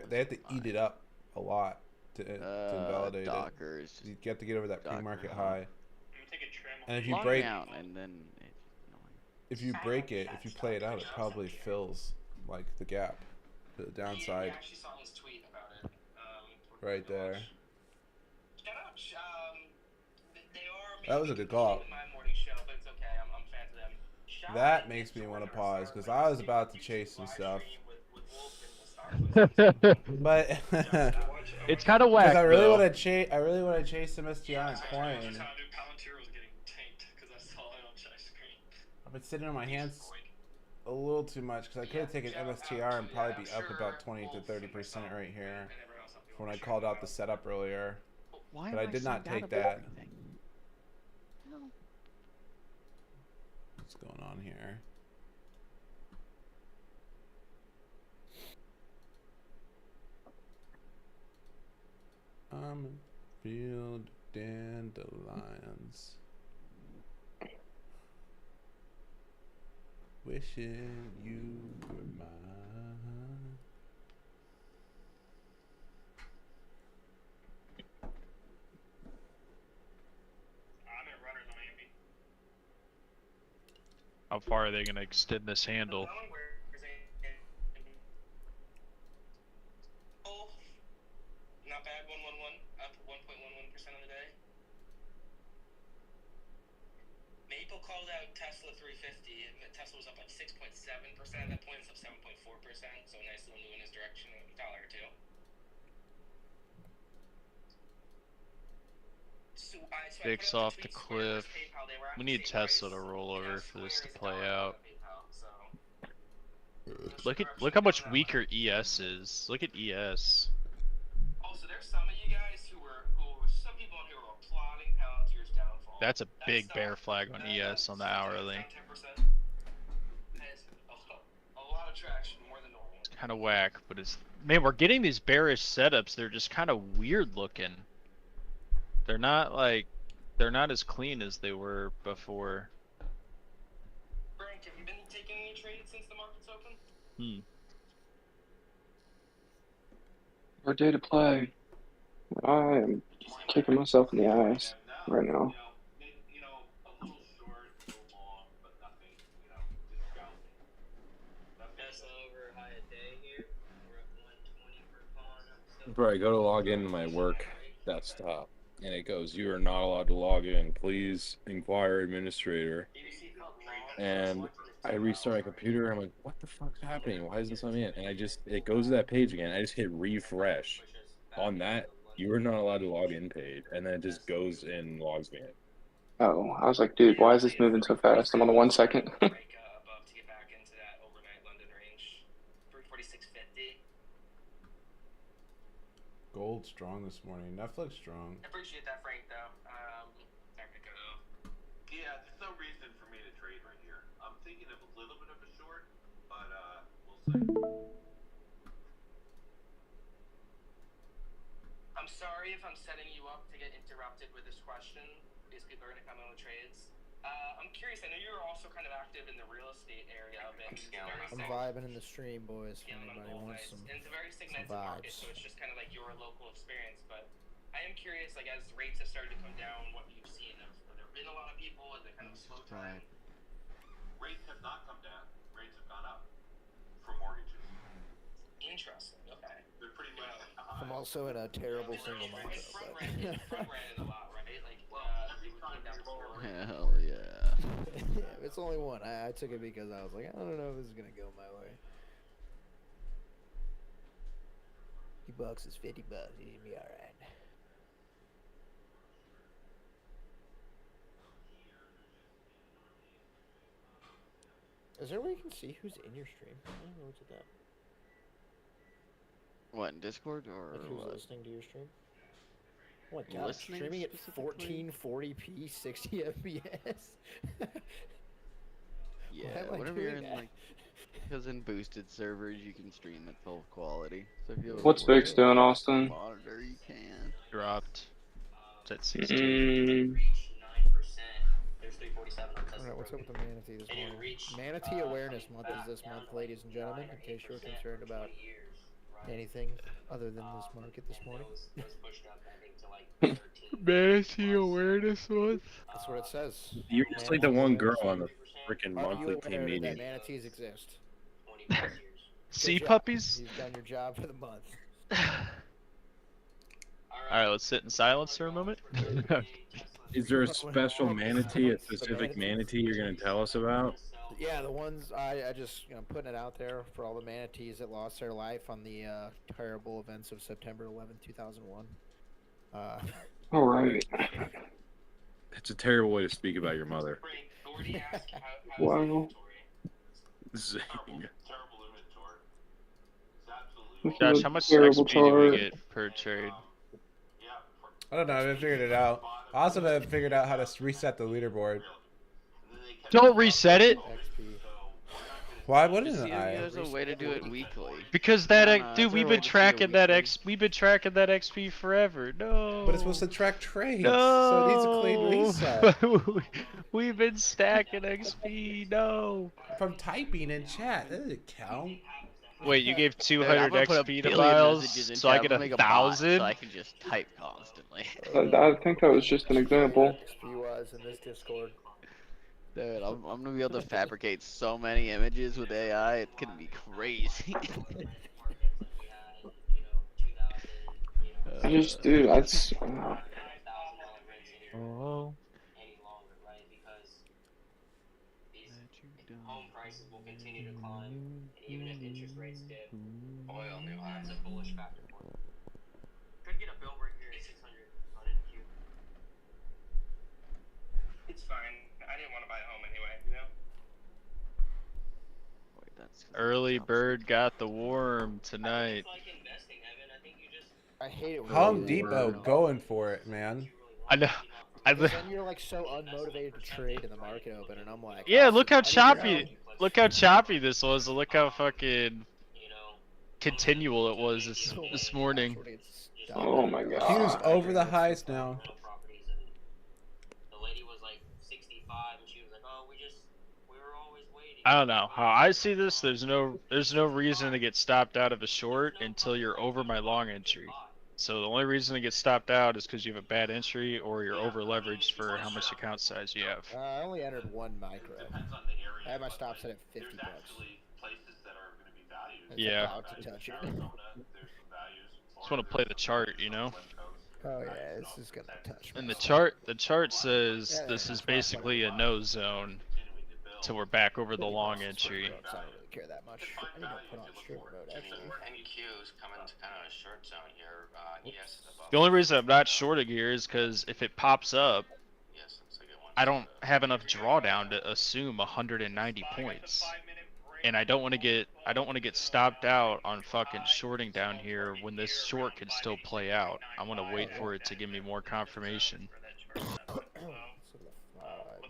they have to eat it up a lot to invalidate
Docker
it.
is
You have to get over that
Docker,
pre-market
huh?
high.
I'm gonna take a trim.
And if you
Long
break,
out and then it's annoying.
if you break it, if you play it out, it probably fills like the gap, to the downside,
Yeah, I actually saw his tweet about it.
right there.
Shout out, they are
That was a good call.
my morning show, but it's okay. I'm fans of them. Shout
That makes me want to pause because I was about to chase some stuff, but
It's kind of whack.
because I really
though.
want to chase. I really want to chase some STI and coin.
Just how new Palantir was getting tanked because I saw it on Chai screen.
I've been sitting on my hands a little too much because I could have taken MSTR and probably be up about 20 to 30% right here. when I called out the setup earlier.
Why
But
am
I did not
sent out
take
of
that.
everything? No.
What's going on here? Field dandelions. Wishing you were mine.
How far are they gonna extend this handle?
Not bad, 111, up 1.11% on the day. Maple called out Tesla 350, and Tesla was up like 6.7% at that point. It's up 7.4%, so a nice little move in his direction, a dollar or two.
Vic's off the cliff. We need Tesla to roll over for this to play out. Look how much weaker ES is. Look at ES.
Also, there's some of you guys who were some people on here who are applauding Palantir's downfall.
That's a big bear flag on ES on the hourly.
A lot of traction, more than normal.
It's kind of whack, but it's man, we're getting these bearish setups. They're just kind of weird looking. They're not as clean as they were before.
Frank, have you been taking any trades since the market's open?
Our day to play. I am kicking myself in the eyes right now.
Bro, I go to log into my work desktop, and it goes, "You are not allowed to log in. Please inquire administrator." And I restart my computer, and I'm like, "What the fuck's happening? Why isn't this letting me in?" And it goes to that page again. I just hit refresh. On that, you are not allowed to log in page, and then it just goes and logs me in.
Oh, I was like, dude, why is this moving so fast? I'm on the 1 second.
Above to get back into that overnight London range. 346.50.
Gold strong this morning. Netflix strong.
I appreciate that, Frank, though.
Yeah, there's no reason for me to trade right here. I'm thinking of a little bit of a short, but we'll see.
I'm sorry if I'm setting you up to get interrupted with this question, because people are going to come in with trades. I'm curious, I know you're also kind of active in the real estate area of it.
I'm vibing in the stream, boys. If anybody wants some
And it's a very segmented
vibes.
market, so it's just kind of like your local experience. But I am curious, like as rates have started to come down, what you've seen. Have there been a lot of people? Is it kind of a slow time?
Rates have not come down. Rates have gone up for mortgages.
Interesting. Okay.
They're pretty much.
I'm also in a terrible single mom.
Front ran a lot, right? Like,
Hell yeah.
Yeah, it's only one. I took it because I was like, I don't know if this is gonna go my way. $50 is $50. You'd be alright. Is there a way you can see who's in your stream? I don't know what's with that.
What, in Discord or
Like who's
what?
listening to your stream? Oh my god,
Listening
streaming at
specifically?
1440p 60 FPS.
Yeah,
Why am I
whenever you're
doing
in
that?
like, because in boosted servers you can stream at full quality. So if you have a
What's Vix doing, Austin?
monitor, you can.
Dropped. It's at 16.
Alright, what's up with the Manatee this morning? Manatee Awareness Month is this month, ladies and gentlemen, in case you're concerned about anything other than this market this morning.
Manatee Awareness Month?
That's what it says.
You're just like the one girl on the freaking
Are you
monthly
aware
team
that
meeting.
manatees exist?
Sea
Good job.
puppies?
You've done your job for the month.
Alright, let's sit in silence for a moment.
Is there a special manatee, a specific manatee you're going to tell us about?
Yeah, the ones I just putting it out there for all the manatees that lost their life on the terrible events of September 11, 2001.
All right.
It's a terrible way to speak about your mother.
Wow.
Zing.
Terrible inventory. It's absolutely
Josh, how much
Terrible
XP do we
chart.
get per trade?
I don't know. I haven't figured it out. I also haven't figured out how to reset the leaderboard.
Don't reset it.
Why
Just
wouldn't
see if
I?
there's a way to do it weekly.
Because that
No,
dude,
is there
we've
a way
been
to see it
tracking that
weekly?
we've been tracking that XP forever. No.
But it's supposed to track trades,
No.
so it needs a clean reset.
We've been stacking XP. No.
From typing in chat, that doesn't count.
Wait, you gave
Dude,
200
I'm gonna put a
XP to
billion
Miles,
messages in
so I
chat.
get
I'm gonna make a bot
1,000.
so I can just type constantly.
I think that was just an example.
XP-wise in this Discord.
Dude, I'm gonna be able to fabricate so many images with AI. It's gonna be crazy.
I just, dude, that's.
Oh.
Any longer, right? Because these home prices will continue to climb, and even if interest rates dip, oil new highs. That's a bullish factor for it. Could get a bill right here at 600 on NQ.
It's fine. I didn't want to buy a home anyway, you know?
Wait, that's
Early bird got the worm tonight.
I hate it when
Home
you do that.
Depot going for it, man.
I know.
Because then you're like so unmotivated to trade in the market open, and I'm like,
Yeah,
oh,
look how
I need to
choppy.
go.
Look how choppy this was. And look how fucking continual it was this morning.
Oh my god.
He was over the highs now.
The lady was like 65, and she was like, "Oh, we were always waiting."
I don't know how I see this. There's no reason to get stopped out of a short until you're over my long entry. So the only reason to get stopped out is because you have a bad entry or you're over leveraged for how much account size you have.
I only entered one micro. I had my stop set at $50. It's
Yeah.
about to touch it.
Just want to play the chart, you know.
Oh yeah, this is gonna touch.
And the chart says this is basically a no zone till we're back over the long entry.
I don't really care that much. I need to put on short mode actually.
NQ's coming to kind of a short zone here. ES is above.
The only reason I'm not shorting here is because if it pops up, I don't have enough drawdown to assume 190 points, and I don't want to get stopped out on fucking shorting down here when this short can still play out. I want to wait for it to give me more confirmation.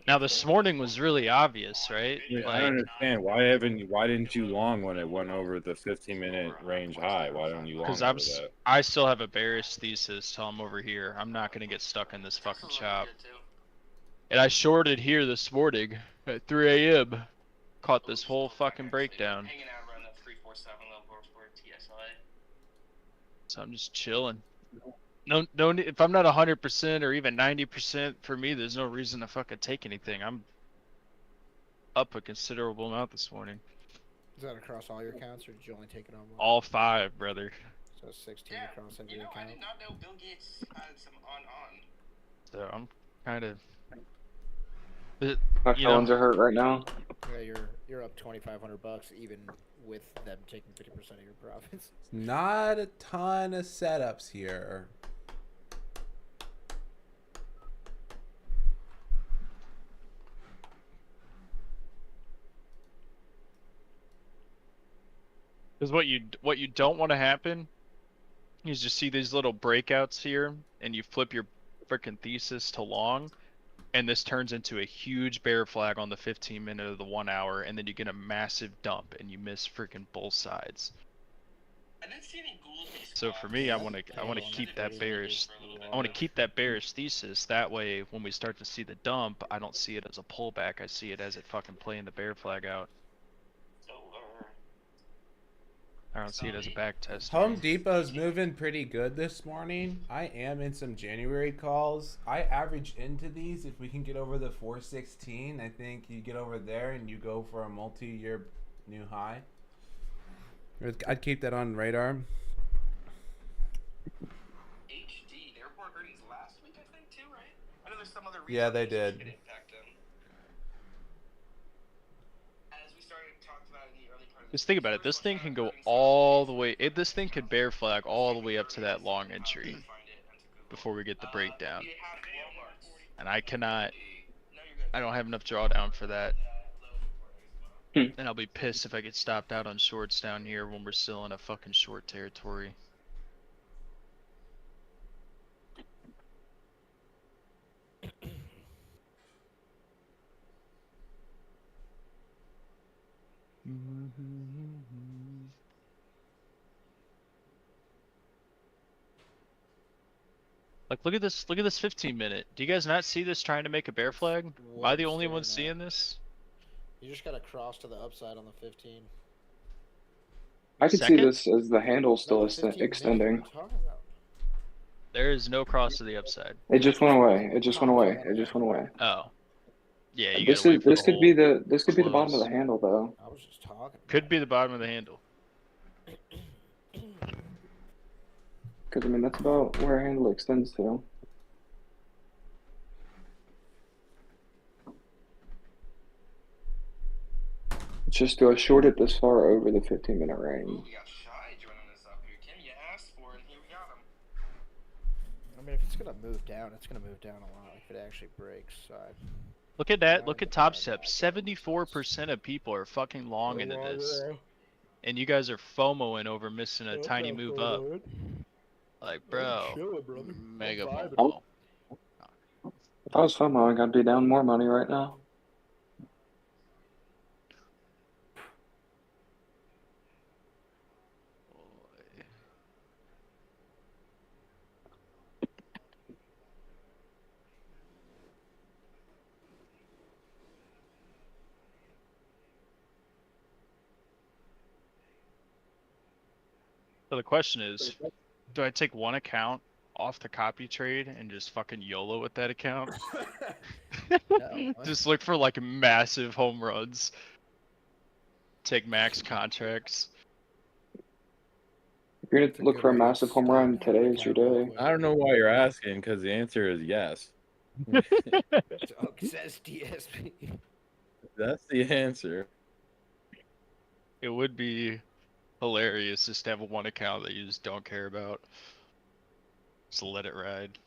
Now this morning was really obvious, right?
I
Like,
don't understand. Why didn't you long when it went over the 15-minute range high? Why don't you long
because
over that?
I still have a bearish thesis till I'm over here. I'm not gonna get stuck in this fucking chop. And I shorted here this morning at 3 a.m. Caught this whole fucking breakdown.
Hanging out around that 347 level for TSI.
So I'm just chilling. No. If I'm not 100% or even 90%, for me, there's no reason to fucking take anything. I'm up a considerable amount this morning.
Is that across all your accounts, or did you only take it on one?
All 5, brother.
So 16 across every account.
I did not know Bill Gates had some on.
So I'm kind of.
My feelings are hurt right now.
Yeah, you're up $2,500 even with them taking 50% of your profits.
Not a ton of setups here.
Because what you don't want to happen is you see these little breakouts here, and you flip your freaking thesis to long, and this turns into a huge bear flag on the 15-minute of the 1 hour, and then you get a massive dump, and you miss freaking both sides.
I didn't see any ghouls.
So for me, I want to keep that bearish. I want to keep that bearish thesis. That way, when we start to see the dump, I don't see it as a pullback. I see it as it fucking playing the bear flag out. I don't see it as a back test.
Home Depot's moving pretty good this morning. I am in some January calls. I average into these. If we can get over the 416, I think you get over there and you go for a multi-year new high. I'd keep that on radar.
HD, they reported earnings last week, I think, too, right? I know there's some other reason.
Yeah, they did.
Could impact them. As we started talking about in the early part of
Just think about it. This thing can go all the way. This thing could bear flag all the way up to that long entry before we get the breakdown. And I cannot. I don't have enough drawdown for that.
Hmm.
And I'll be pissed if I get stopped out on shorts down here when we're still in a fucking short territory. Like, look at this 15-minute. Do you guys not see this trying to make a bear flag? Am I the only one seeing this?
You just gotta cross to the upside on the 15.
I could see
Second?
this as the handle still
No, 15 minute,
extending.
what are you talking about?
There is no cross to the upside.
It just went away. It just went away. It just went away.
Oh. Yeah, you
This
gotta
is
wait for
this
the
could
hole
be
to
this could be the bottom of
close.
the handle though.
I was just talking.
Could be the bottom of the handle.
Because I mean that's about where a handle extends to. It's just do I short it this far over the 15-minute range?
We got Shy joining us up here. Kim, you asked for it, and here we got him.
I mean, if it's gonna move down, it's gonna move down a lot. If it actually breaks side.
Look at that. Look at Top Step. 74% of people are fucking long into this. And you guys are FOMOing over missing a tiny move up. Like, bro.
Mega
Oh. If I was FOMO, I'd be down more money right now.
So the question is, do I take one account off the copy trade and just fucking YOLO with that account? Just look for like massive home runs. Take max contracts.
If you're gonna look for a massive home run, today is your day.
I don't know why you're asking, because the answer is yes.
Doug says DSP.
That's the answer.
It would be hilarious just to have one account that you just don't care about. Just let it ride.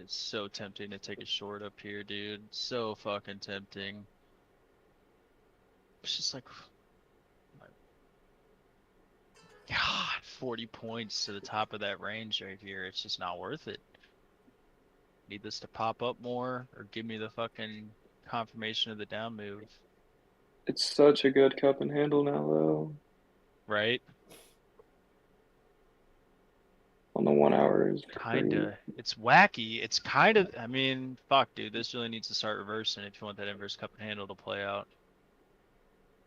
It's so tempting to take a short up here, dude. So fucking tempting. It's just like, God, 40 points to the top of that range right here. It's just not worth it. Need this to pop up more or give me the fucking confirmation of the down move.
It's such a good cup and handle now though.
Right?
On the 1 hour is
Kinda. It's wacky. It's kind of, I mean, fuck, dude. This really needs to start reversing if you want that inverse cup and handle to play out.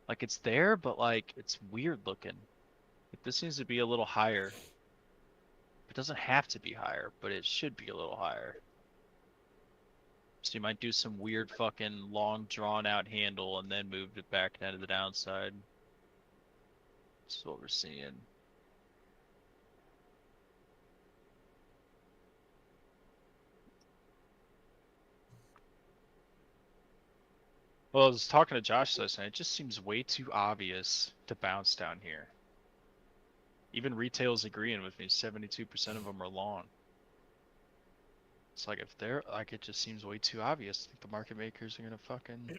Like, it's there, but like, it's weird looking. Like, this needs to be a little higher. It doesn't have to be higher, but it should be a little higher. So you might do some weird fucking long drawn out handle and then move it back down to the downside. That's what we're seeing. Well, I was talking to Josh last night. It just seems way too obvious to bounce down here. Even retail's agreeing with me. 72% of them are long. It's like if they're like, it just seems way too obvious. I think the market makers are gonna fucking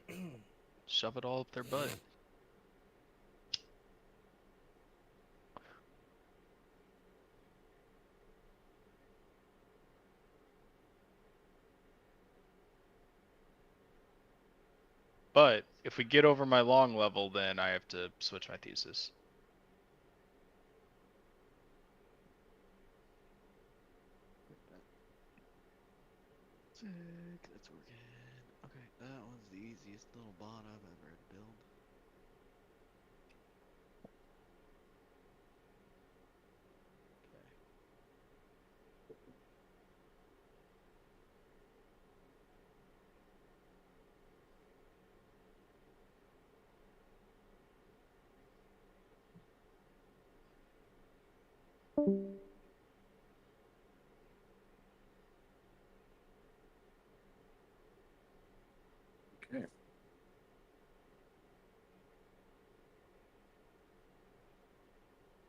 shove it all up their butt. But if we get over my long level, then I have to switch my thesis.
Sick, that's working. Okay, that one's the easiest little bot I've ever had to build.
Okay.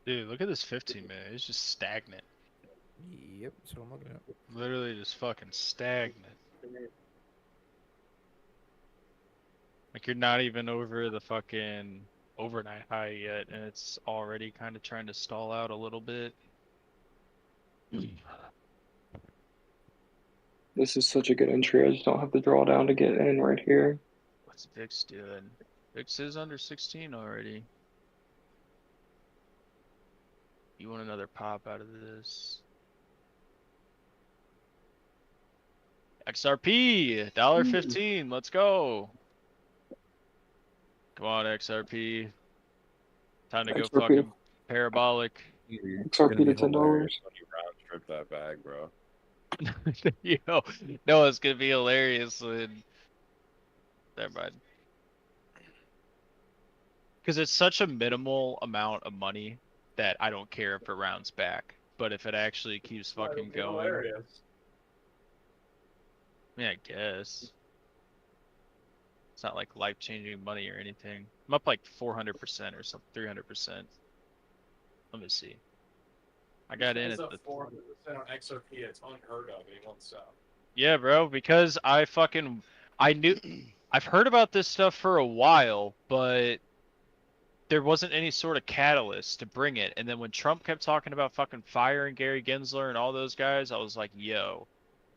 Dude, look at this 15 minute. It's just stagnant.
Yep, that's what I'm looking at.
Literally just fucking stagnant. Like you're not even over the fucking overnight high yet, and it's already kind of trying to stall out a little bit.
This is such a good entry. I just don't have the drawdown to get in right here.
What's VIX doing? VIX is under 16 already. You want another pop out of this? XRP, $1.15. Let's go. Come on, XRP. Time to go
XRP.
fucking parabolic.
XRP to $10.
Round trip that bag, bro.
Yo, no, it's gonna be hilarious when. Never mind. Because it's such a minimal amount of money that I don't care if it rounds back. But if it actually keeps fucking going.
Hilarious.
I mean, I guess. It's not like life-changing money or anything. I'm up like 400% or something, 300%. Let me see. I got in at the
400% on XRP. It's unheard of.
Yeah, bro, because I knew, I've heard about this stuff for a while, but there wasn't any sort of catalyst to bring it. And then when Trump kept talking about fucking firing Gary Gensler and all those guys, I was like, yo,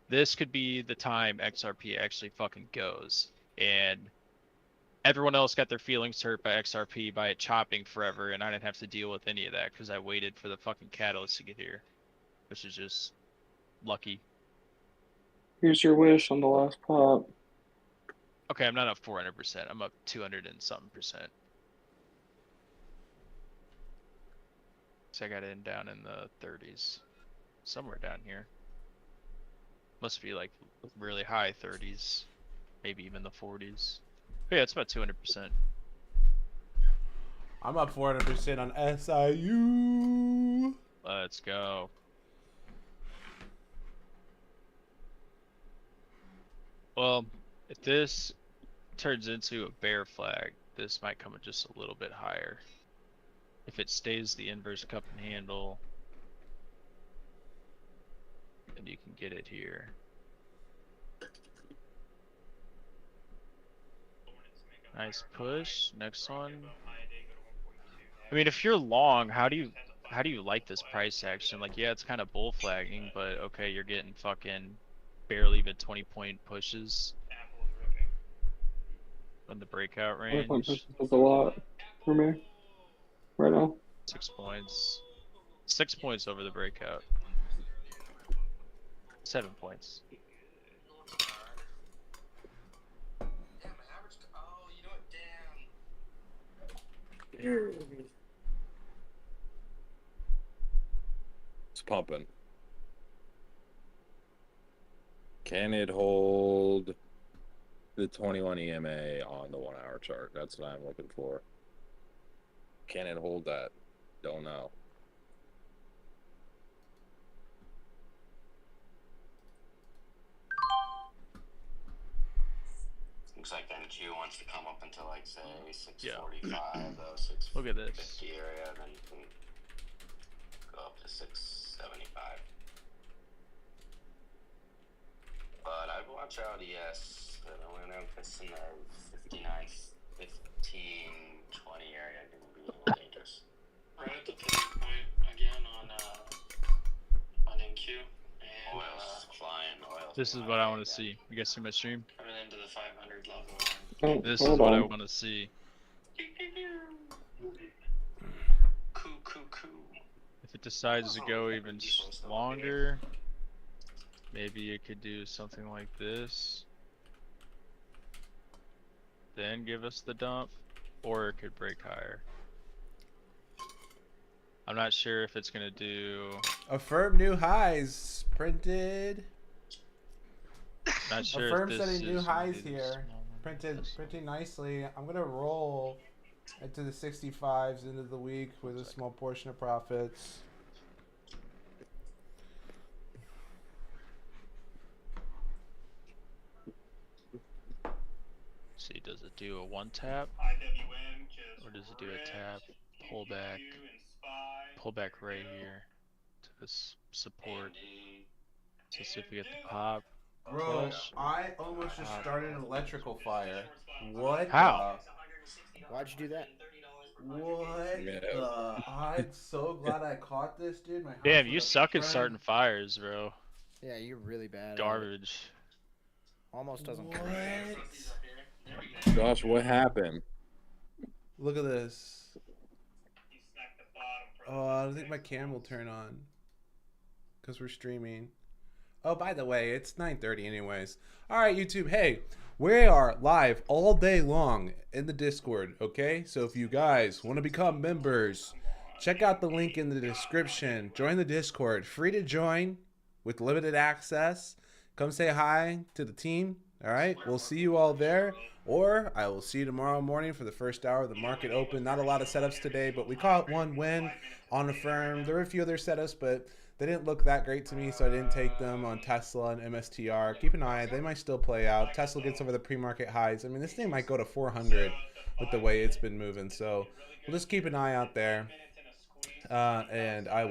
this could be the time XRP actually fucking goes. And everyone else got their feelings hurt by XRP by it chopping forever, and I didn't have to deal with any of that because I waited for the fucking catalyst to get here, which is just lucky.
Here's your wish on the last pop.
Okay, I'm not up 400%. I'm up 200 and something percent. So I got in down in the 30s, somewhere down here. Must be like really high 30s, maybe even the 40s. But yeah, it's about 200%.
I'm up 400% on SIU.
Let's go. Well, if this turns into a bear flag, this might come in just a little bit higher. If it stays the inverse cup and handle, then you can get it here. Nice push. Next one. I mean, if you're long, how do you like this price action? Like, yeah, it's kind of bull flagging, but okay, you're getting fucking barely even 20-point pushes on the breakout range.
20-point pushes is a lot for me right now.
6 points. 6 points over the breakout. 7 points.
It's pumping. Can it hold the 21 EMA on the 1 hour chart? That's what I'm looking for. Can it hold that? Don't know.
Looks like NQ wants to come up into like say 645 though,
Look at this.
650 area, and then you can go up to 675. But I'd watch out ES. I don't know if it's in the 59, 15, 20 area, it can be a little dangerous.
Right at the pivot point again on NQ. And
Oil's flying.
This is what I want to see. You guys see my stream?
coming into the 500 level.
Oh,
This is
hold
what I
on.
want to see. If it decides to go even longer, maybe it could do something like this. Then give us the dump, or it could break higher. I'm not sure if it's gonna do.
Affirm new highs printed.
Not sure
Affirm
if this
setting new
is
highs
gonna do
here. Printed nicely. I'm gonna roll into the 65s into the week with a small portion of profits.
See, does it do a one tap? Or does it do a tap, pull back, pull back right here to this support. So see if we get the pop.
Bro,
Push.
I almost just started an electrical fire. What?
How?
Why'd you do that?
What? I'm so glad I caught this, dude. My house
Damn,
was
you
a
suck at
friend.
starting fires, bro.
Yeah, you're really bad. at it.
Garbage.
Almost doesn't.
Josh, what happened?
Look at this. Oh, I don't think my cam will turn on. Because we're streaming. Oh, by the way, it's 9:30 anyways. Alright, YouTube. Hey, we are live all day long in the Discord, okay? So if you guys want to become members, check out the link in the description. Join the Discord. Free to join with limited access. Come say hi to the team. Alright, we'll see you all there. Or I will see you tomorrow morning for the first hour of the market open. Not a lot of setups today, but we caught one win on Affirm. There were a few other setups, but they didn't look that great to me, so I didn't take them on Tesla and MSTR. Keep an eye. They might still play out. Tesla gets over the pre-market highs. I mean, this thing might go to 400 with the way it's been moving. So we'll just keep an eye out there. And I will.